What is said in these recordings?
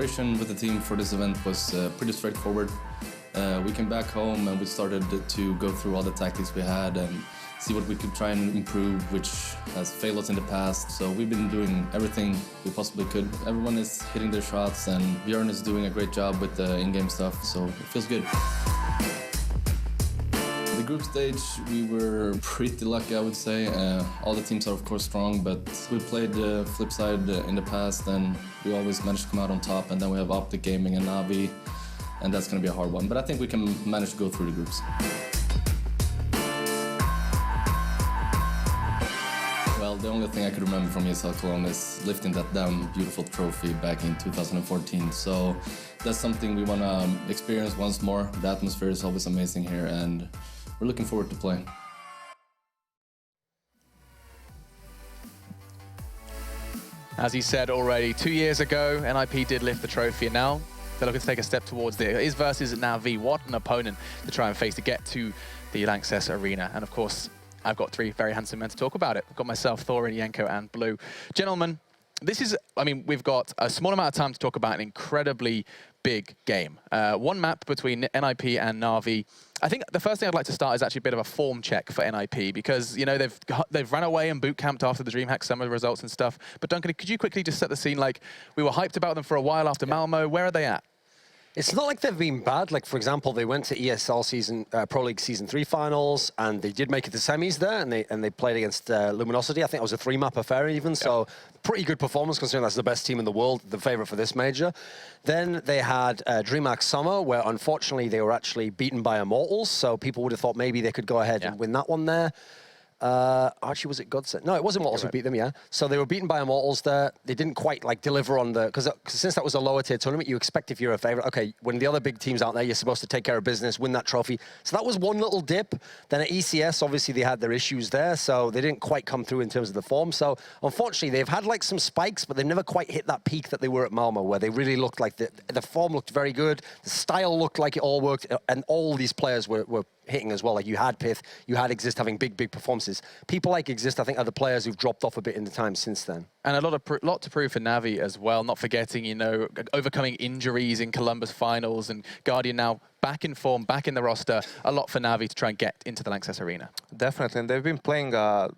preparation with the team for this event was pretty straightforward. We came back home and we started to go through all the tactics we had and see what we could try and improve, which has failed us in the past. So we've been doing everything we possibly could. Everyone is hitting their shots and Björn is doing a great job with the in-game stuff, so it feels good. The group stage, we were pretty lucky, I would say. All the teams are of course strong, but we played flip side in the past and we always managed to come out on top, and then we have Optic Gaming and NaVi, and that's going to be a hard one. But I think we can manage to go through the groups. Well, the only thing I could remember from ESL Cologne is lifting that damn beautiful trophy back in 2014. So that's something we want to experience once more. The atmosphere is always amazing here, and we're looking forward to playing. As he said already, 2 years ago, NiP did lift the trophy, and now they're looking to take a step towards it. It is versus NaVi. What an opponent to try and face to get to the LANXESS arena. And of course, I've got three very handsome men to talk about it. I've got myself, Thorin, Yenko, and Blue. Gentlemen, this is, I mean, we've got a small amount of time to talk about an incredibly big game. One map between NiP and NaVi. I think the first thing I'd like to start is actually a bit of a form check for NiP, because, you know, they've run away and boot camped after the DreamHack Summer results and stuff. But Duncan, could you quickly just set the scene? Like, we were hyped about them for a while after Malmo. Where are they at? It's not like they've been bad. Like, for example, they went to ESL Pro League Season 3 finals, and they did make it to semis there, and they played against Luminosity. I think it was a 3-map affair even, so pretty good performance considering that's the best team in the world, the favorite for this major. Then they had DreamHack Summer, where unfortunately they were actually beaten by Immortals, so people would have thought maybe they could go ahead and win that one there. Actually, was it Godset? No, it was Immortals who beat them, yeah. So they were beaten by Immortals there. They didn't quite like deliver on the, because since that was a lower tier tournament, you expect if you're a favorite, okay, when the other big teams out there, you're supposed to take care of business, win that trophy. So that was one little dip. Then at ECS, obviously they had their issues there, so they didn't quite come through in terms of the form. So unfortunately, they've had like some spikes, but they've never quite hit that peak that they were at Malmo, where they really looked like the form looked very good, the style looked like it all worked, and all these players were hitting as well. Like, you had Pith, you had Exist having big performances. People like Exist, I think, are the players who've dropped off a bit in the time since then. And a lot to prove for NaVi as well, not forgetting, you know, overcoming injuries in Columbus finals, and Guardian now back in form, back in the roster. A lot for NaVi to try and get into the LANXESS arena. Definitely, and they've been playing a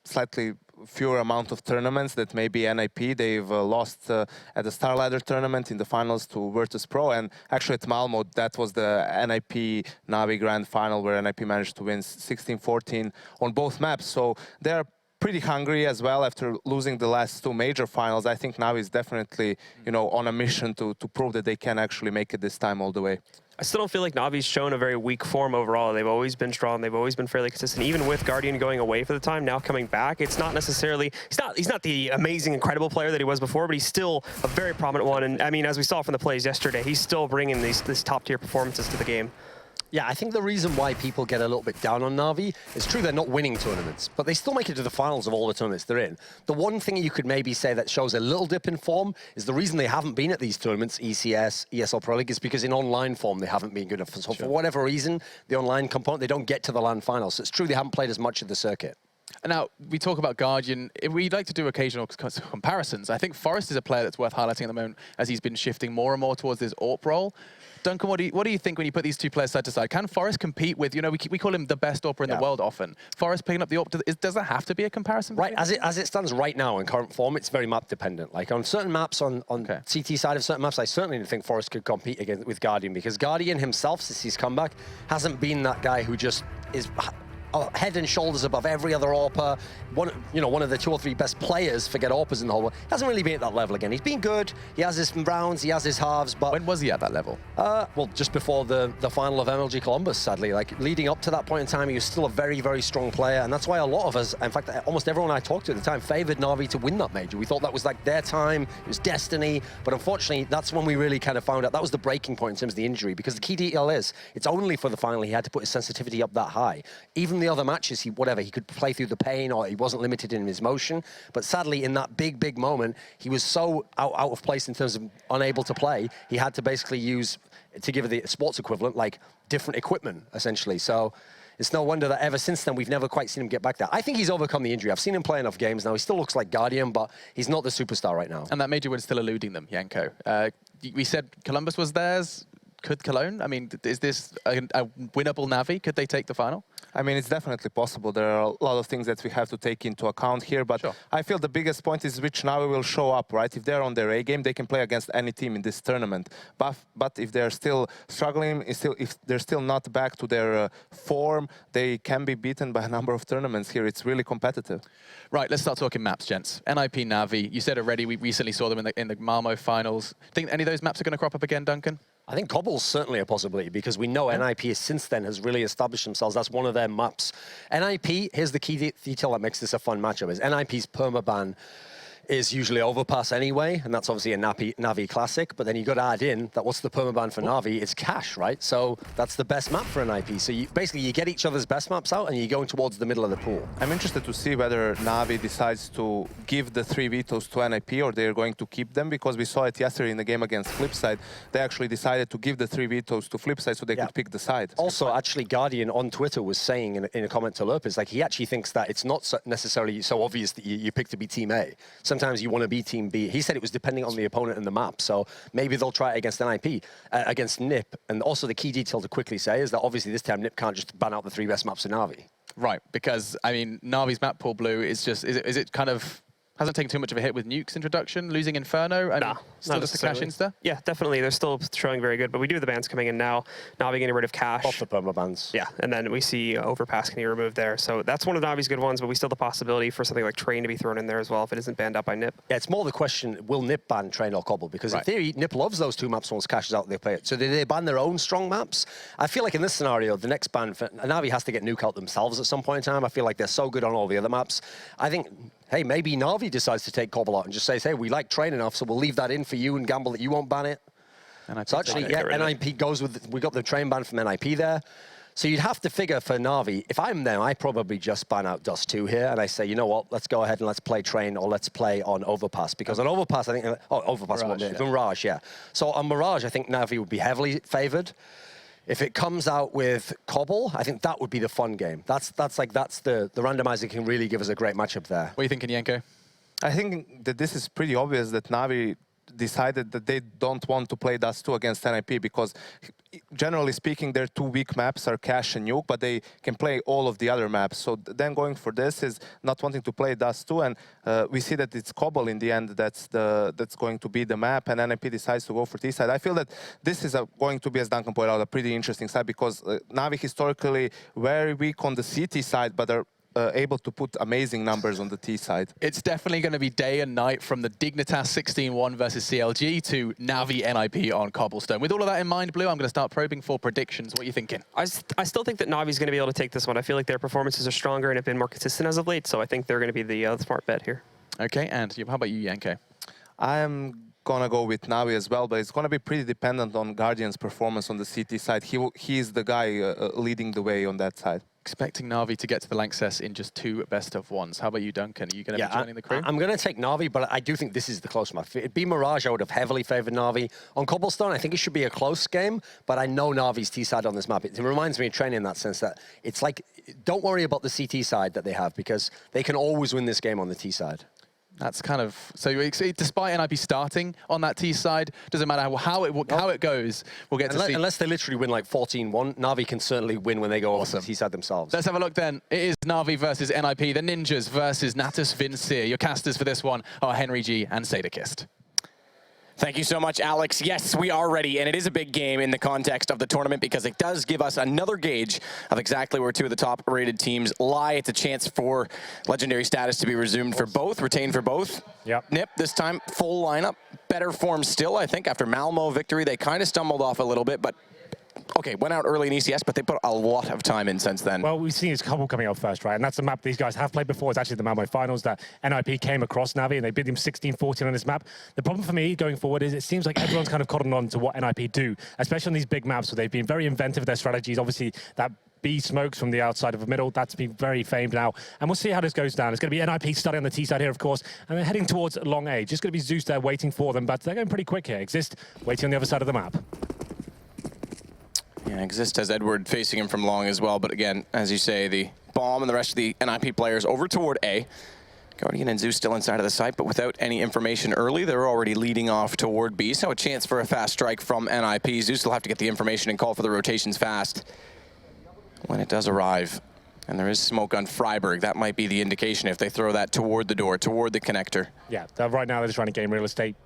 slightly fewer amount of tournaments that maybe NiP. They've lost at the Star Ladder tournament in the finals to Virtus Pro, and actually at Malmo, that was the NiP NaVi Grand Final where NiP managed to win 16-14 on both maps. So they're pretty hungry as well after losing the last two major finals. I think NaVi is definitely, you know, on a mission to prove that they can actually make it this time all the way. I still don't feel like NaVi's shown a very weak form overall. They've always been strong. They've always been fairly consistent. Even with Guardian going away for the time, now coming back, it's not necessarily, he's not the amazing, incredible player that he was before, but he's still a very prominent one. And I mean, as we saw from the plays yesterday, he's still bringing these top tier performances to the game. Yeah, I think the reason why people get a little bit down on NaVi, it's true they're not winning tournaments, but they still make it to the finals of all the tournaments they're in. The one thing you could maybe say that shows a little dip in form is the reason they haven't been at these tournaments, ECS, ESL Pro League, is because in online form they haven't been good enough. So for whatever reason, the online component, they don't get to the LAN finals. So it's true they haven't played as much of the circuit. And now, we talk about Guardian. We'd like to do occasional comparisons. I think Forest is a player that's worth highlighting at the moment, as he's been shifting more and more towards this AWP role. Duncan, what do you think when you put these two players side to side? Can Forest compete with, you know, we call him the best AWPer in the world often. Forest picking up the AWP, does there have to be a comparison? Right, as it stands right now in current form, it's very map dependent. Like on certain maps, on CT side of certain maps, I certainly think Forest could compete again with Guardian, because Guardian himself, since his comeback, hasn't been that guy who just is head and shoulders above every other AWPer. One of the 2 or 3 best players, forget AWPers in the whole world. He hasn't really been at that level again. He's been good. He has his rounds. He has his halves. But when was he at that level? Well, just before the final of MLG Columbus, sadly. Like, leading up to that point in time, he was still a very, very strong player. And that's why a lot of us, in fact, almost everyone I talked to at the time, favored NaVi to win that major. We thought that was like their time. It was destiny. But unfortunately, that's when we really kind of found out that was the breaking point in terms of the injury. Because the key detail is, it's only for the final he had to put his sensitivity up that high. Even the other matches, he could play through the pain, or he wasn't limited in his motion. But sadly, in that big moment, he was so out of place in terms of unable to play, he had to basically use, to give it the sports equivalent, like different equipment, essentially. So it's no wonder that ever since then, we've never quite seen him get back there. I think he's overcome the injury. I've seen him play enough games now. He still looks like Guardian, but he's not the superstar right now. And that major win's still eluding them, Yenko. we said Columbus was theirs. Could Cologne? I mean, is this a winnable NaVi? Could they take the final? I mean, it's definitely possible. There are a lot of things that we have to take into account here, but sure. I feel the biggest point is which NaVi will show up, right? If they're on their A game, they can play against any team in this tournament. But if they're still struggling, if they're still not back to their form, they can be beaten by a number of tournaments here. It's really competitive. Right, let's start talking maps, gents. NiP, NaVi, you said already we recently saw them in the Malmo finals. Think any of those maps are going to crop up again, Duncan? I think Cobble's certainly a possibility because we know NiP since then has really established themselves. That's one of their maps. NiP, here's the key detail that makes this a fun matchup, is NiP's permaban is usually overpass anyway, and that's obviously a NaVi classic, but then you got to add in that what's the permaban for NaVi? It's cash, right? So that's the best map for NiP. So basically you get each other's best maps out and you're going towards the middle of the pool. I'm interested to see whether NaVi decides to give the 3 vetoes to NiP or they're going to keep them, because we saw it yesterday in the game against Flipside. They actually decided to give the 3 vetoes to Flipside so they could pick the side. Also, actually, Guardian on Twitter was saying in a comment to Lerp, is like he actually thinks that it's not necessarily so obvious that you pick to be Team A. Sometimes you want to be Team B. He said it was depending on the opponent and the map, so maybe they'll try it against NiP, against NiP. And also the key detail to quickly say is that obviously this time NiP can't just ban out the 3 best maps in NaVi. Right, because, I mean, NaVi's map pool blue is just, is it kind of, hasn't taken too much of a hit with Nuke's introduction, losing Inferno, and still just the Cash Insta? Yeah, definitely. They're still showing very good, but we do have the bans coming in now. NaVi getting rid of Cash. Off the perma bans. Yeah, and then we see Overpass getting removed there. So that's one of NaVi's good ones, but we still have the possibility for something like Train to be thrown in there as well if it isn't banned out by NiP. Yeah, it's more the question, will NiP ban Train or Cobble? Because in theory, NiP loves those 2 maps once Cash is out, they play it. So do they ban their own strong maps? I feel like in this scenario, the next ban for NaVi has to get Nuke out themselves at some point in time. I feel like they're so good on all the other maps. I think, hey, maybe NaVi decides to take Cobble out and just says, hey, we like Train enough, so we'll leave that in for you and gamble that you won't ban it. And so actually, yeah, NiP goes with, we got the Train ban from NiP there. So you'd have to figure for NaVi, if I'm them, I probably just ban out Dust 2 here, and I say, you know what, let's go ahead and let's play Train, or let's play on Overpass, because on Overpass, I think, Overpass, Mirage, yeah. So on Mirage, I think NaVi would be heavily favored. If it comes out with Cobble, I think that would be the fun game. That's the randomizer can really give us a great matchup there. What are you thinking, Yenko? I think that this is pretty obvious that NaVi decided that they don't want to play Dust 2 against NiP because, generally speaking, their 2 weak maps are Cash and Nuke, but they can play all of the other maps. So then going for this is not wanting to play Dust 2, and we see that it's Cobble in the end that's going to be the map, and NiP decides to go for T-side. I feel that this is going to be, as Duncan pointed out, a pretty interesting side because NaVi historically very weak on the CT side, but are able to put amazing numbers on the T side. It's definitely going to be day and night from the Dignitas 16-1 versus CLG to NaVi NiP on Cobblestone. With all of that in mind, Blue, I'm going to start probing for predictions. What are you thinking? I still think that NaVi's going to be able to take this one. I feel like their performances are stronger and have been more consistent as of late, so I think they're going to be the smart bet here. Okay, and how about you, Yenko? I'm gonna go with NaVi as well, but it's gonna be pretty dependent on Guardian's performance on the CT side. He's the guy leading the way on that side. Expecting NaVi to get to the LANXESS in just 2 best-of-1s. How about you, Duncan? Are you going to be joining the crew? I'm going to take NaVi, but I do think this is the close map. If it'd be Mirage, I would have heavily favored NaVi. On Cobblestone, I think it should be a close game, but I know NaVi's T-side on this map. It reminds me of Train in that sense that it's like, don't worry about the CT side that they have because they can always win this game on the T side. That's kind of, so despite NiP starting on that T side, doesn't matter how it goes, we'll get to see. Unless they literally win like 14-1, NaVi can certainly win when they go off the T side themselves. Let's have a look then. It is NaVi versus NiP, the Ninjas versus Natus Vincere. Your casters for this one are Henry G and Sadakist. Thank you so much, Alex. Yes, we are ready, and it is a big game in the context of the tournament because it does give us another gauge of exactly where 2 of the top-rated teams lie. It's a chance for Legendary status to be resumed for both, retained for both. Yep. NiP, this time, full lineup. Better form still, I think. After Malmo victory, they kind of stumbled off a little bit, but okay, went out early in ECS, but they put a lot of time in since then. Well, we've seen his Cobble coming out first, right? And that's the map these guys have played before. It's actually the Malmo finals that NiP came across NaVi, and they beat him 16-14 on this map. The problem for me going forward is it seems like everyone's kind of cottoned on to what NiP do, especially on these big maps where they've been very inventive with their strategies. Obviously, that B smokes from the outside of the middle, that's been very famed now. And we'll see how this goes down. It's going to be NiP starting on the T side here, of course, and they're heading towards long A. Just going to be Zeus there waiting for them, but they're going pretty quick here. Exist waiting on the other side of the map. Yeah, Exist has Edward facing him from long as well, but again, as you say, the bomb and the rest of the NiP players over toward A. Guardian and Zeus still inside of the site, but without any information early. They're already leading off toward B, so a chance for a fast strike from NiP. Zeus will have to get the information and call for the rotations fast when it does arrive. And there is smoke on Freiburg. That might be the indication if they throw that toward the door, toward the connector. Yeah, right now they're just trying to gain real estate,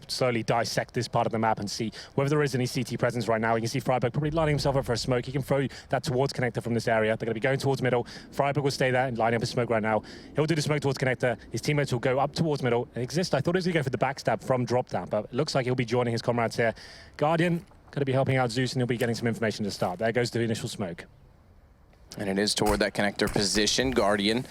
slowly dissect this part of the map and see whether there is any CT presence right now. You can see Freiburg probably lining himself up for a smoke. He can throw that towards connector from this area. They're going to be going towards middle. Freiburg will stay there and lining up his smoke right now. He'll do the smoke towards connector. His teammates will go up towards middle and exist. I thought he was going to go for the backstab from drop down, but it looks like he'll be joining his comrades here. Guardian going to be helping out Zeus, and he'll be getting some information to start. There goes the initial smoke. And it is toward that connector position. Guardian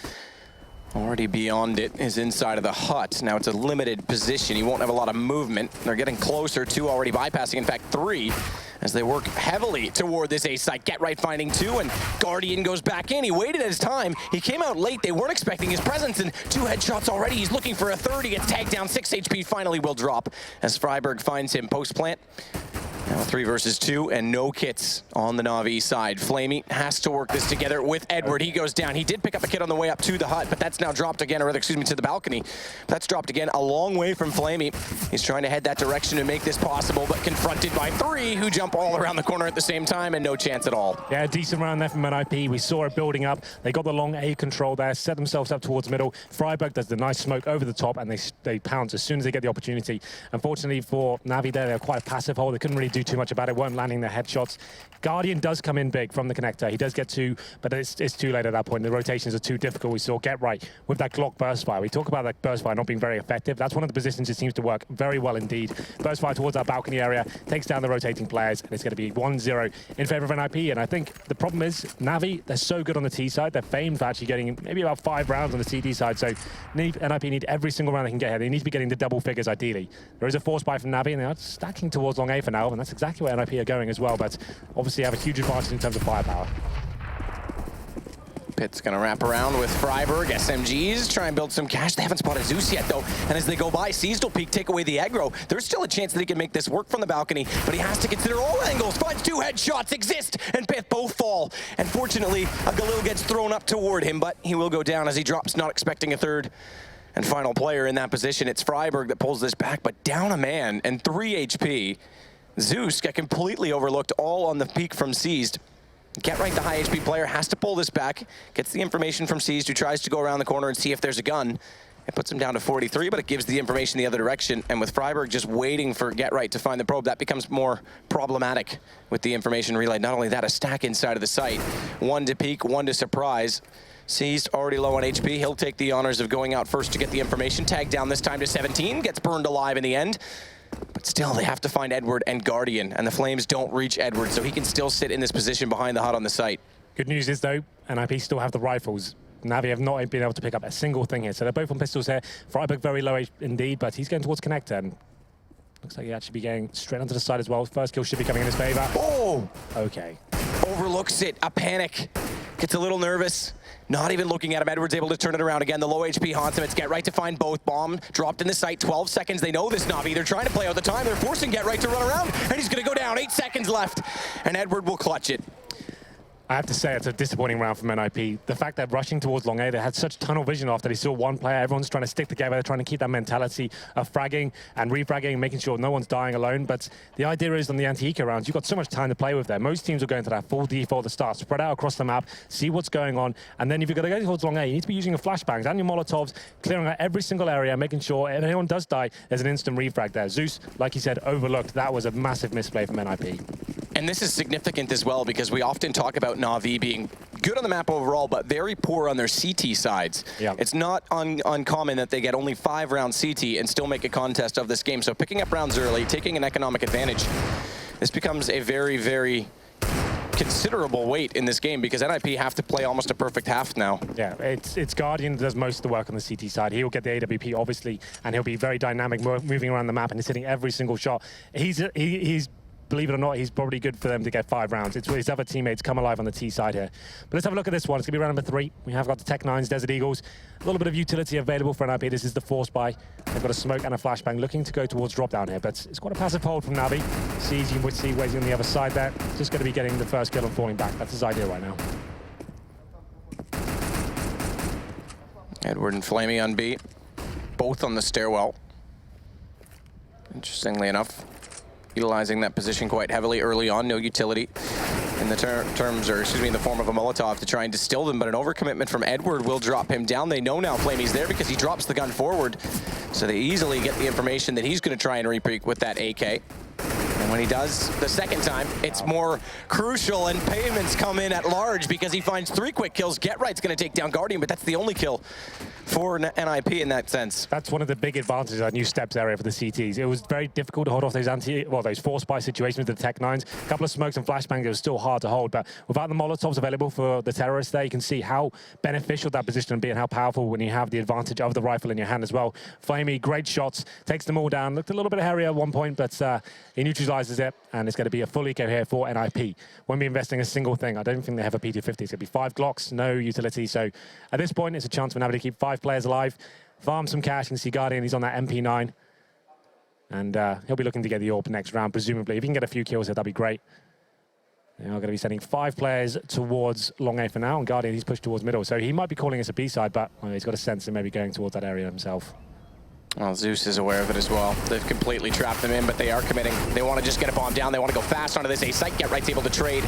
already beyond it, is inside of the hut. Now it's a limited position. He won't have a lot of movement. They're getting closer to already bypassing, in fact, 3, as they work heavily toward this A site. Get right finding 2, and Guardian goes back in. He waited his time. He came out late. They weren't expecting his presence, and 2 headshots already. He's looking for a 3rd. He gets tagged down. 6 HP finally will drop as Freiburg finds him post-plant. Now 3 versus 2, and no kits on the NaVi side. Flamey has to work this together with Edward. He goes down. He did pick up a kit on the way up to the hut, but that's now dropped again, or rather, excuse me, to the balcony. That's dropped again, a long way from Flamey. He's trying to head that direction to make this possible, but confronted by 3 who jump all around the corner at the same time, and no chance at all. Yeah, a decent round there from NiP. We saw it building up. They got the long A control there, set themselves up towards middle. Freiburg does the nice smoke over the top, and they pounce as soon as they get the opportunity. Unfortunately for NaVi there, they're quite a passive hole. They couldn't really do too much about it. Weren't landing their headshots. Guardian does come in big from the connector. He does get 2, but it's too late at that point. The rotations are too difficult. We saw Get Right with that Glock burst fire. We talk about that burst fire not being very effective. That's one of the positions it seems to work very well indeed. Burst fire towards our balcony area, takes down the rotating players, and it's going to be 1-0 in favor of NiP. And I think the problem is NaVi, they're so good on the T side. They're famed for actually getting maybe about 5 rounds on the CD side. So NiP need every single round they can get here. They need to be getting the double figures ideally. There is a force buy from NaVi, and they are stacking towards long A for now, and that's exactly where NiP are going as well. But obviously have a huge advantage in terms of firepower. Pitt's gonna wrap around with Freiburg. SMGs try and build some cash. They haven't spotted Zeus yet though, and as they go by, Seized will peek, take away the aggro. There's still a chance that he can make this work from the balcony, but he has to consider all angles. Finds 2 headshots, exist, and Pitt both fall. And fortunately, a Galil gets thrown up toward him, but he will go down as he drops, not expecting a 3rd and final player in that position. It's Freiburg that pulls this back, but down a man and 3 HP. Zeus got completely overlooked, all on the peak from Seized. Get Right, the high HP player, has to pull this back, gets the information from Seized, who tries to go around the corner and see if there's a gun. It puts him down to 43, but it gives the information the other direction. And with Freiburg just waiting for Get Right to find the probe, that becomes more problematic with the information relayed. Not only that, a stack inside of the site. 1 to peek, 1 to surprise. Seized already low on HP. He'll take the honors of going out first to get the information. Tagged down this time to 17, gets burned alive in the end. But still, they have to find Edward and Guardian, and the Flames don't reach Edward, so he can still sit in this position behind the hut on the site. Good news is, though, NiP still have the rifles. NaVi have not been able to pick up a single thing here, so they're both on pistols here. Freiburg very low indeed, but he's going towards connector, and looks like he actually be going straight onto the side as well. First kill should be coming in his favor. Oh! Okay. Overlooks it, a panic. Gets a little nervous. Not even looking at him. Edward's able to turn it around again. The low HP haunts him. It's Get Right to find both. Bomb dropped in the site. 12 seconds. They know this NaVi. They're trying to play out the time. They're forcing Get Right to run around, and he's going to go down. 8 seconds left, and Edward will clutch it. I have to say it's a disappointing round from NiP. The fact that rushing towards long A, they had such tunnel vision after they saw 1 player. Everyone's trying to stick together. They're trying to keep that mentality of fragging and refragging, making sure no one's dying alone. But the idea is on the anti-eco rounds, you've got so much time to play with there. Most teams will go into that full default to start, spread out across the map, see what's going on. And then if you're going to go towards long A, you need to be using your flashbangs and your Molotovs, clearing out every single area, making sure if anyone does die, there's an instant refrag there. Zeus, like you said, overlooked. That was a massive misplay from NiP. And this is significant as well, because we often talk about NaVi being good on the map overall, but very poor on their CT sides. Yeah. It's not uncommon that they get only 5 rounds CT and still make a contest of this game. So picking up rounds early, taking an economic advantage, this becomes a very, very considerable weight in this game, because NiP have to play almost a perfect half now. Yeah, it's Guardian that does most of the work on the CT side. He'll get the AWP, obviously, and he'll be very dynamic, moving around the map, and he's hitting every single shot. He's believe it or not, he's probably good for them to get 5 rounds. It's where his other teammates come alive on the T side here. But let's have a look at this one. It's going to be round number 3. We have got the Tech 9s, Desert Eagles. A little bit of utility available for NiP. This is the force buy. They've got a smoke and a flashbang looking to go towards drop down here, but it's quite a passive hold from NaVi. Sees you would see where's on the other side there. Just going to be getting the first kill and falling back. That's his idea right now. Edward and Flamey on B, both on the stairwell. Interestingly enough, utilizing that position quite heavily early on, no utility in the in the form of a Molotov to try and distill them, but an overcommitment from Edward will drop him down. They know now Flamey's there because he drops the gun forward, so they easily get the information that he's going to try and repeat with that AK. And when he does the second time, it's more crucial, and payments come in at large because he finds 3 quick kills. Get Right's going to take down Guardian, but that's the only kill for NiP in that sense. That's one of the big advantages of that new steps area for the CTs. It was very difficult to hold off those those force buy situations with the Tech 9s. A couple of smokes and flashbangs, it was still hard to hold, but without the Molotovs available for the terrorists there, you can see how beneficial that position can be and how powerful when you have the advantage of the rifle in your hand as well. Flamey, great shots, takes them all down. Looked a little bit hairy at one point, but he neutralizes it, and it's going to be a full eco here for NiP. Won't be investing a single thing. I don't think they have a PT-50. It's going to be 5 Glocks, no utility. So at this point, it's a chance for NaVi to keep 5 players alive, farm some cash. You can see Guardian, he's on that MP9. And he'll be looking to get the AWP next round, presumably. If he can get a few kills here, that'd be great. They are going to be sending 5 players towards long A for now, and Guardian, he's pushed towards middle. So he might be calling us a B-side, but he's got a sense of maybe going towards that area himself. Well, Zeus is aware of it as well. They've completely trapped them in, but they are committing. They want to just get a bomb down. They want to go fast onto this A site. Get Right's able to trade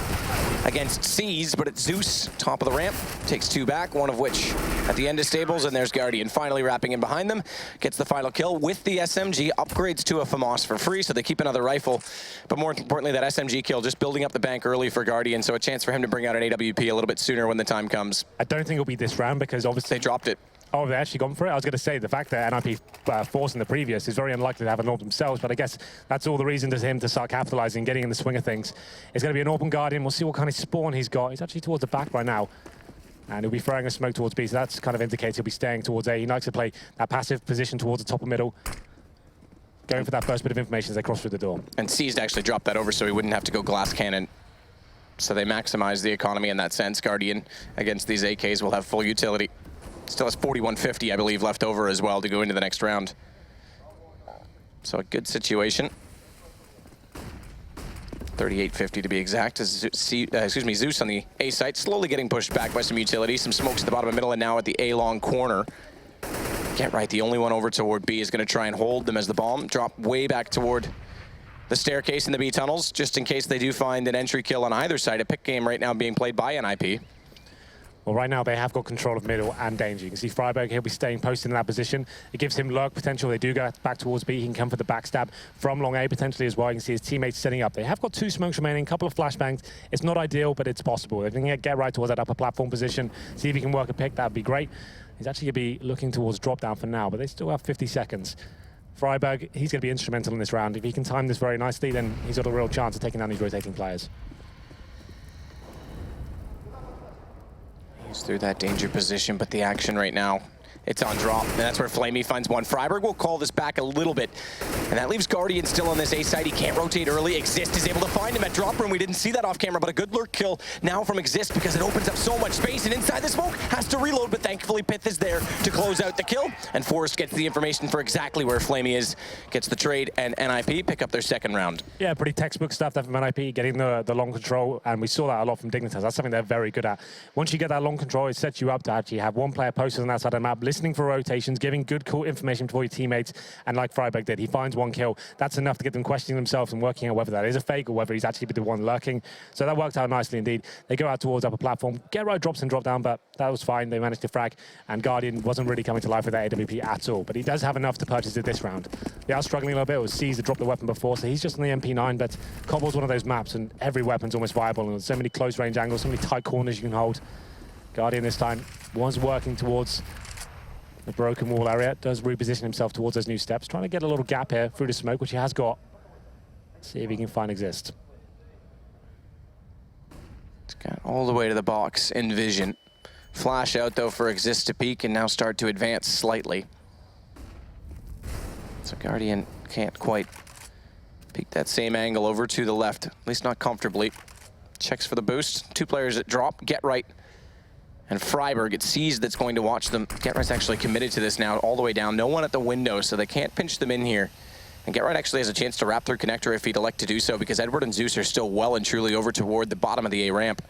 against C's, but it's Zeus, top of the ramp. Takes 2 back, one of which at the end of stables, and there's Guardian finally wrapping in behind them. Gets the final kill with the SMG, upgrades to a FAMAS for free, so they keep another rifle. But more importantly, that SMG kill, just building up the bank early for Guardian, so a chance for him to bring out an AWP a little bit sooner when the time comes. I don't think it'll be this round because obviously... They dropped it. Oh, they actually gone for it? I was going to say, the fact that NiP forced in the previous is very unlikely to have an AWP themselves, but I guess that's all the reason to him to start capitalizing, getting in the swing of things. It's going to be an open Guardian. We'll see what kind of spawn he's got. He's actually towards the back right now, and he'll be throwing a smoke towards B, so that's kind of indicates he'll be staying towards A. He likes to play that passive position towards the top of middle, going for that first bit of information as they cross through the door. And C's to actually drop that over so he wouldn't have to go glass cannon. So they maximize the economy in that sense. Guardian against these AKs will have full utility. Still has 4150, I believe, left over as well to go into the next round. So a good situation. 3850 to be exact. As Zeus on the A site, slowly getting pushed back by some utility. Some smokes at the bottom of middle, and now at the A long corner. Get Right, the only one over toward B, is going to try and hold them as the bomb drop way back toward the staircase in the B tunnels, just in case they do find an entry kill on either side. A pick game right now being played by NiP. Well, right now they have got control of middle and danger. You can see Freiberg, he'll be staying posted in that position. It gives him lurk potential. They do go back towards B. He can come for the backstab from long A potentially as well. You can see his teammates setting up. They have got 2 smokes remaining, a couple of flashbangs. It's not ideal, but it's possible. If they can get right towards that upper platform position, see if he can work a pick, that would be great. He's actually going to be looking towards drop down for now, but they still have 50 seconds. Freiberg, he's going to be instrumental in this round. If he can time this very nicely, then he's got a real chance of taking down these rotating players. He's through that danger position, but the action right now, it's on drop, and that's where Flamey finds one. Freiberg will call this back a little bit, and that leaves Guardian still on this A side. He can't rotate early. Exist is able to find him at drop room. We didn't see that off camera, but a good lurk kill now from Exist because it opens up so much space, and inside the smoke has to reload, but thankfully Pith is there to close out the kill, and Forrest gets the information for exactly where Flamey is, gets the trade, and NiP pick up their second round. Yeah, pretty textbook stuff there from NiP, getting the long control, and we saw that a lot from Dignitas. That's something they're very good at. Once you get that long control, it sets you up to actually have one player posted on that side of the map, listening for rotations, giving good, cool information for your teammates, and like Freiberg did, he finds one kill. That's enough to get them questioning themselves and working out whether that is a fake or whether he's actually the one lurking. So that worked out nicely indeed. They go out towards upper platform. Get Right drops and drop down, but that was fine. They managed to frag, and Guardian wasn't really coming to life with that AWP at all, but he does have enough to purchase it this round. They are struggling a little bit. It was C's that dropped the weapon before, so he's just on the MP9, but Cobble's one of those maps, and every weapon's almost viable, and there's so many close range angles, so many tight corners you can hold. Guardian this time was working towards the broken wall area, does reposition himself towards those new steps, trying to get a little gap here through the smoke, which he has got. See if he can find Exist. It's got all the way to the box in vision. Flash out though for Exist to peek and now start to advance slightly. So Guardian can't quite peek that same angle over to the left, at least not comfortably. Checks for the boost. 2 players at drop, Get Right and Freiberg. It sees that's going to watch them. Get Right's actually committed to this now, all the way down. No one at the window, so they can't pinch them in here. And Get Right actually has a chance to wrap through connector if he'd elect to do so, because Edward and Zeus are still well and truly over toward the bottom of the A ramp.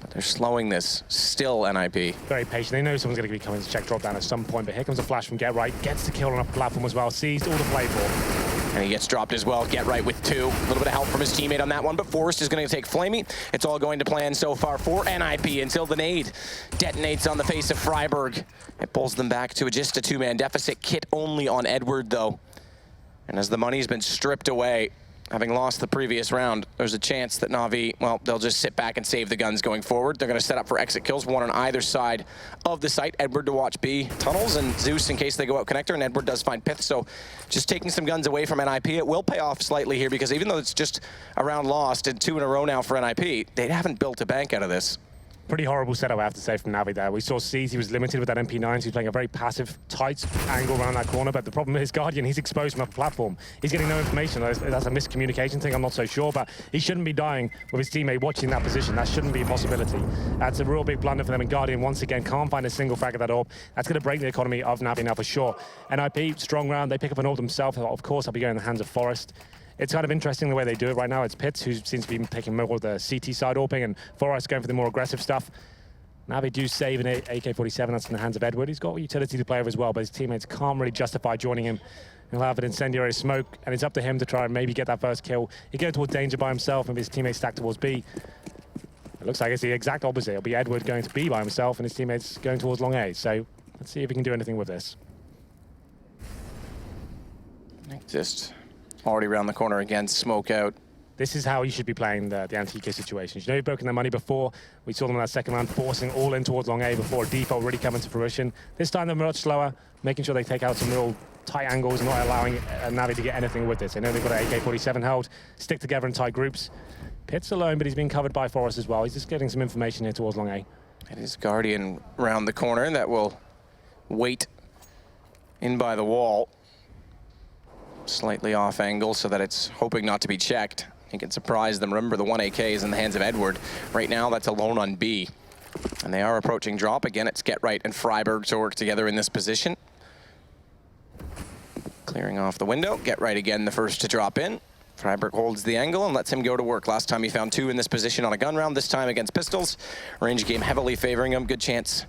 But They're slowing this. Still NiP. Very patient. They know someone's going to be coming to check drop down at some point, but here comes a flash from Get Right. Gets the kill on a platform as well. Seized all to play for. And he gets dropped as well. Get Right with 2. A little bit of help from his teammate on that one, but Forrest is going to take Flamey. It's all going to plan so far for NiP until the nade detonates on the face of Freiburg. It pulls them back to just a 2-man deficit. Kit only on Edward, though. And as the money's been stripped away, having lost the previous round, there's a chance that NaVi, well, they'll just sit back and save the guns going forward. They're going to set up for exit kills, one on either side of the site. Edward to watch B tunnels, and Zeus in case they go out connector, and Edward does find Pith. So just taking some guns away from NiP. It will pay off slightly here, because even though it's just a round lost and 2 in a row now for NiP, they haven't built a bank out of this. Pretty horrible setup, I have to say, from NaVi there. We saw Seas, he was limited with that MP9, so he's playing a very passive, tight angle around that corner, but the problem is Guardian, he's exposed from a platform. He's getting no information. That's a miscommunication thing, I'm not so sure, but he shouldn't be dying with his teammate watching that position. That shouldn't be a possibility. That's a real big blunder for them, and Guardian, once again, can't find a single frag at that orb. That's going to break the economy of NaVi now for sure. NiP, strong round, they pick up an orb themselves. Of course, I'll be going in the hands of Forrest. It's kind of interesting the way they do it right now. It's Pitts, who seems to be taking more of the CT side orbing, and Forrest going for the more aggressive stuff. NaVi do save an AK-47, that's in the hands of Edward. He's got utility to play over as well, but his teammates can't really justify joining him. He'll have an incendiary smoke, and it's up to him to try and maybe get that first kill. He goes towards danger by himself, and his teammates stack towards B. It looks like it's the exact opposite. It'll be Edward going to B by himself, and his teammates going towards long A. So let's see if he can do anything with this. Just already around the corner again, smoke out. This is how you should be playing the anti-EK situations. You know, you've broken their money before. We saw them in that second round, forcing all in towards long A before a default really coming to fruition. This time they're much slower, making sure they take out some real tight angles, not allowing NaVi to get anything with this. They know they've got an AK-47 held, stick together in tight groups. Pitt's alone, but he's being covered by Forrest as well. He's just getting some information here towards long A. It is Guardian round the corner that will wait in by the wall. Slightly off angle so that it's hoping not to be checked. He can surprise them. Remember, the 1 AK is in the hands of Edward. Right now, that's alone on B. And they are approaching drop. Again, it's Get Right and Freiburg to work together in this position. Clearing off the window. Get Right again, the first to drop in. Freiburg holds the angle and lets him go to work. Last time he found 2 in this position on a gun round, this time against pistols. Range game heavily favoring him. Good chance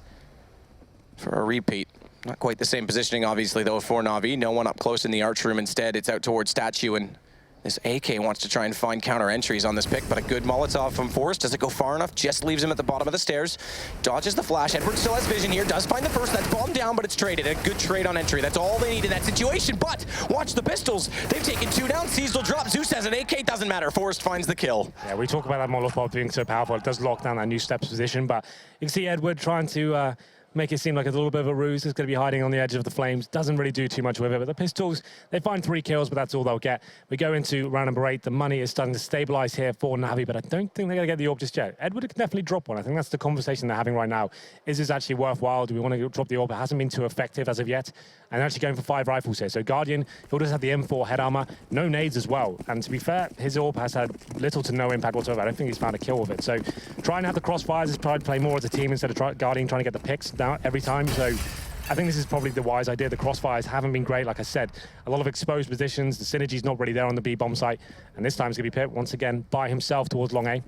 for a repeat. Not quite the same positioning, obviously, though, for NaVi. No one up close in the arch room. Instead, it's out towards Statue, and this AK wants to try and find counter entries on this pick, but a good Molotov from Forrest. Does it go far enough? Just leaves him at the bottom of the stairs. Dodges the flash. Edward still has vision here. Does find the first. That's bombed down, but it's traded. A good trade on entry. That's all they need in that situation. But watch the pistols. They've taken 2 down. Seas will drop. Zeus has an AK. Doesn't matter. Forrest finds the kill. Yeah, we talk about that Molotov being so powerful. It does lock down that new steps position, but you can see Edward trying to make it seem like it's a little bit of a ruse. It's going to be hiding on the edge of the flames. Doesn't really do too much with it. But the pistols, they find 3 kills, but that's all they'll get. We go into round number 8. The money is starting to stabilize here for NaVi, but I don't think they're going to get the orb just yet. Edward can definitely drop one. I think that's the conversation they're having right now. Is this actually worthwhile? Do we want to drop the orb? It hasn't been too effective as of yet. And they're actually going for 5 rifles here. So Guardian, he'll just have the M4 head armor. No nades as well. And to be fair, his orb has had little to no impact whatsoever. I don't think he's found a kill with it. So trying to have the crossfires is probably play more as a team instead of Guardian trying to get the picks down every time. So I think this is probably the wise idea. The crossfires haven't been great, like I said. A lot of exposed positions. The synergy's not really there on the B bomb site. And this time it's going to be Pitt once again by himself towards long A.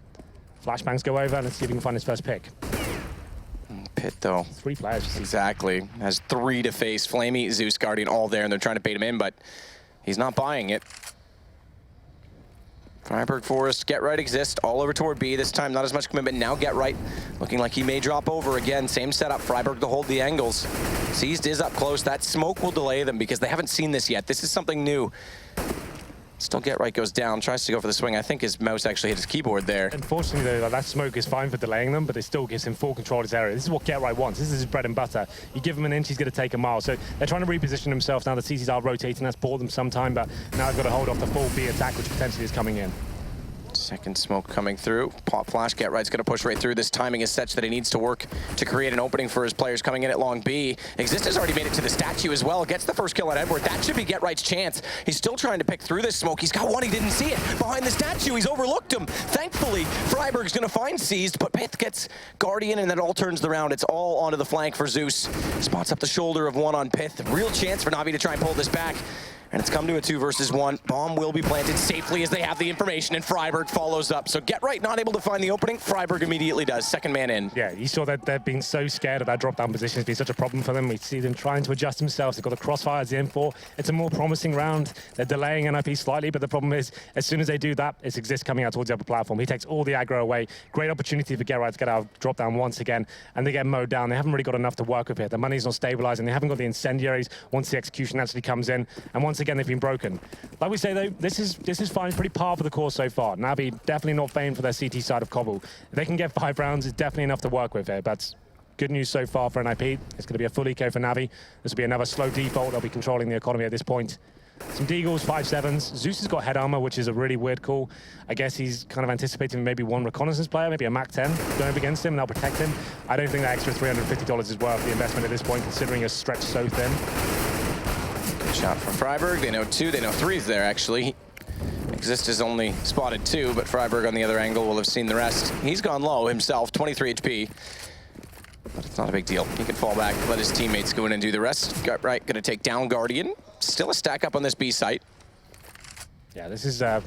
Flashbangs go over, and let's see if he can find his first pick. Pitt, though. 3 players. Exactly. Has 3 to face. Flamey, Zeus, Guardian all there, and they're trying to bait him in, but he's not buying it. Freiburg, Forrest, Get Right exist all over toward B. This time, not as much commitment. Now Get Right looking like he may drop over again. Same setup. Freiburg to hold the angles. Seized is up close. That smoke will delay them because they haven't seen this yet. This is something new. Still Get Right goes down, tries to go for the swing. I think his mouse actually hit his keyboard there. Unfortunately, though, that smoke is fine for delaying them, but it still gives him full control of his area. This is what Get Right wants. This is his bread and butter. You give him an inch, he's going to take a mile. So they're trying to reposition themselves now. The CCs are rotating. That's bought them some time, but now they've got to hold off the full B attack, which potentially is coming in. Second smoke coming through. Pop flash. Get Right's going to push right through. This timing is such that he needs to work to create an opening for his players coming in at long B. Exist has already made it to the statue as well. Gets the first kill on Edward. That should be Get Right's chance. He's still trying to pick through this smoke. He's got one. He didn't see it. Behind the statue. He's overlooked him. Thankfully, Freiburg's going to find Seized, but Pith gets Guardian, and then it all turns the round. It's all onto the flank for Zeus. Spots up the shoulder of one on Pith. Real chance for NaVi to try and pull this back. And it's come to a 2 versus 1. Bomb will be planted safely as they have the information, and Freiburg follows up. So Get Right not able to find the opening. Freiburg immediately does. Second man in. Yeah, you saw that they've been so scared of that drop-down position. It's been such a problem for them. We see them trying to adjust themselves. They've got the crossfires in for. It's a more promising round. They're delaying NiP slightly, but the problem is, as soon as they do that, it's Exist coming out towards the upper platform. He takes all the aggro away. Great opportunity for Get Right to get out of drop-down once again, and they get mowed down. They haven't really got enough to work with here. The money's not stabilizing. They haven't got the incendiaries once the execution actually comes in, and once again, they've been broken. Like we say, though, this is fine, pretty par for the course so far. NaVi definitely not famed for their CT side of Cbble. If they can get 5 rounds, it's definitely enough to work with here. But good news so far for NiP. It's going to be a full eco for NaVi. This will be another slow default. They'll be controlling the economy at this point. Some Deagles, 5-7s. Zeus has got head armor, which is a really weird call. I guess he's kind of anticipating maybe one reconnaissance player, maybe a Mac 10 going up against him, and they'll protect him. I don't think that extra $350 is worth the investment at this point, considering you're stretched so thin. Good shot from Freiburg. They know 2, they know 3's there, actually. Exist has only spotted 2, but Freiburg on the other angle will have seen the rest. He's gone low himself, 23 HP. But it's not a big deal. He can fall back, let his teammates go in and do the rest. Got right, gonna take down Guardian. Still a stack up on this B site. Yeah, this is, at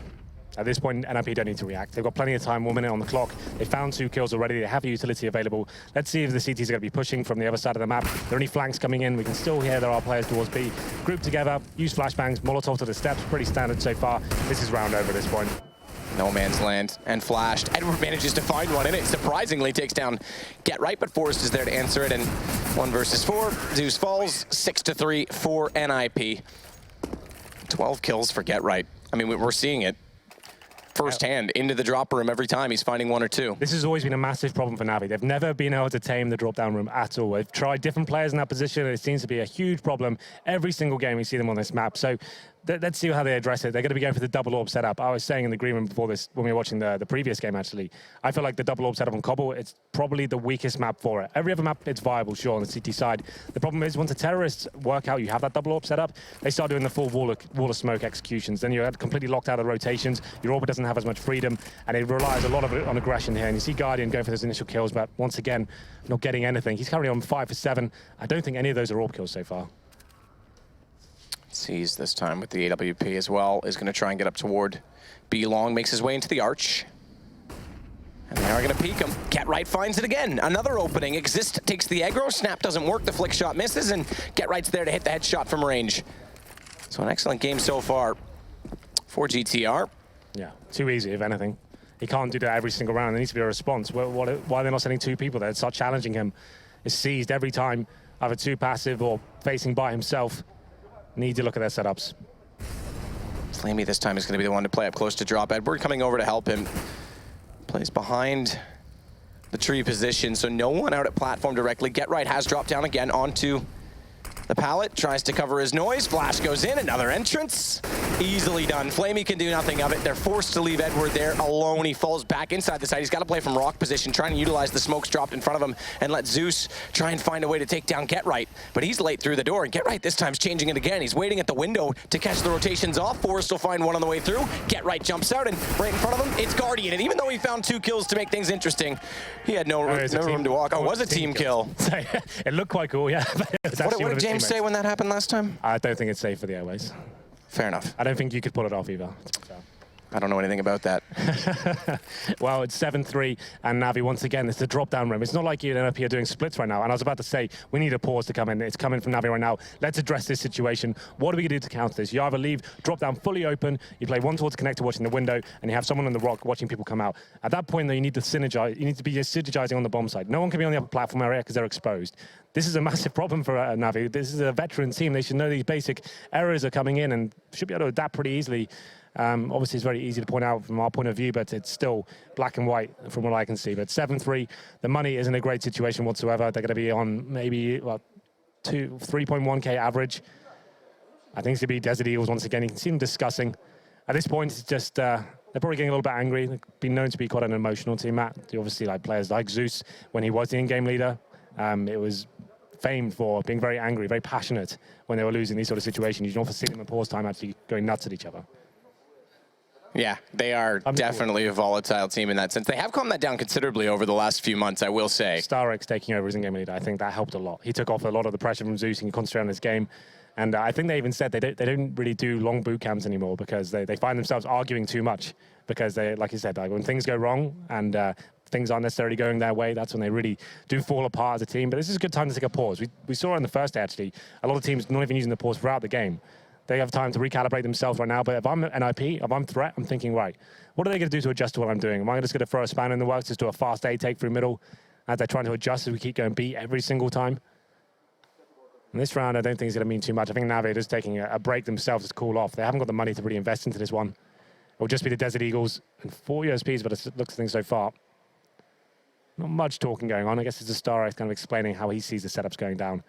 this point, NiP don't need to react. They've got plenty of time, 1 minute on the clock. They found 2 kills already. They have the utility available. Let's see if the CTs are going to be pushing from the other side of the map. There are any flanks coming in. We can still hear there are players towards B. Group together, use flashbangs, Molotov to the steps. Pretty standard so far. This is round over at this point. No man's land and flashed. Edward manages to find one in it. Surprisingly takes down Get Right, but Forrest is there to answer it. And 1 versus 4. Zeus falls 6-3 for NiP. 12 kills for Get Right. I mean, we're seeing it firsthand into the drop room every time he's finding 1 or 2. This has always been a massive problem for NaVi. They've never been able to tame the drop-down room at all. They've tried different players in that position, and it seems to be a huge problem every single game we see them on this map. So let's see how they address it. They're going to be going for the double orb setup. I was saying in the green room before this, when we were watching the previous game, actually, I feel like the double orb setup on Cbble, it's probably the weakest map for it. Every other map, it's viable, sure, on the CT side. The problem is, once the terrorists work out you have that double orb setup, they start doing the full wall of smoke executions. Then you're completely locked out of rotations. Your orbit doesn't have as much freedom, and it relies a lot of it on aggression here. And you see Guardian going for those initial kills, but once again, not getting anything. He's currently on 5 for 7. I don't think any of those are orb kills so far. Sees this time with the AWP as well. Is going to try and get up toward B long. Makes his way into the arch. And they are going to peek him. Get Right finds it again. Another opening. Exist takes the aggro. Snap doesn't work. The flick shot misses. And Get Right's there to hit the headshot from range. So an excellent game so far for GTR. Yeah, too easy, if anything. He can't do that every single round. There needs to be a response. Why are they not sending 2 people there? Start challenging him. It's seized every time, either too passive or facing by himself. Need to look at their setups. Flamey this time is going to be the one to play up close to drop. Edward coming over to help him. Plays behind the tree position, so no one out at platform directly. Get Right has dropped down again onto the pallet, tries to cover his noise. Flash goes in, another entrance. Easily done. Flamey can do nothing of it. They're forced to leave Edward there alone. He falls back inside the site. He's got to play from rock position, trying to utilize the smokes dropped in front of him and let Zeus try and find a way to take down Get Right. But he's late through the door, and Get Right this time's changing it again. He's waiting at the window to catch the rotations off. Forrest will find one on the way through. Get Right jumps out, and right in front of him, it's Guardian. And even though he found 2 kills to make things interesting, he had no room to walk. Oh, it was a team kill. It looked quite cool, yeah. What did James say when that happened last time? I don't think it's safe for the airways. Fair enough. I don't think you could pull it off either, to be fair. I don't know anything about that. Well, it's 7-3, and NaVi, once again, it's the drop-down room. It's not like you and NiP are doing splits right now, and I was about to say, we need a pause to come in. It's coming from NaVi right now. Let's address this situation. What are we going to do to counter this? You either leave drop-down fully open, you play 1 towards connector watching the window, and you have someone on the rock watching people come out. At that point, though, you need to synergize. You need to be synergizing on the bomb side. No one can be on the upper platform area because they're exposed. This is a massive problem for NaVi. This is a veteran team. They should know these basic errors are coming in and should be able to adapt pretty easily. Obviously, it's very easy to point out from our point of view, but it's still black and white from what I can see. But 7-3, the money isn't a great situation whatsoever. They're going to be on maybe 3.1K average. I think it's going to be Desert Eagles once again. You can see them discussing. At this point, it's just they're probably getting a little bit angry. They've been known to be quite an emotional team, Matt. You obviously like players like Zeus when he was the in-game leader. It was famed for being very angry, very passionate when they were losing these sort of situations. You can often see them at pause time actually going nuts at each other. Yeah, they are definitely a volatile team in that sense. They have calmed that down considerably over the last few months, I will say. Starrex taking over as in-game leader, I think that helped a lot. He took off a lot of the pressure from Zeus and he concentrated on his game. And I think they even said they don't really do long boot camps anymore because they find themselves arguing too much. Because they, like you said, like when things go wrong and things aren't necessarily going their way, that's when they really do fall apart as a team. But this is a good time to take a pause. We saw on the first day, actually, a lot of teams not even using the pause throughout the game. They have time to recalibrate themselves right now. But if I'm NiP, if I'm Threat, I'm thinking, right, what are they going to do to adjust to what I'm doing? Am I just going to throw a spanner in the works, just do a fast A take through middle as they're trying to adjust as we keep going B every single time? And this round, I don't think it's going to mean too much. I think NaVi are just taking a break themselves to cool off. They haven't got the money to really invest into this one. It'll just be the Desert Eagles and 4 USPs, but it looks things so far. Not much talking going on. I guess it's the Starrex kind of explaining how he sees the setups going down.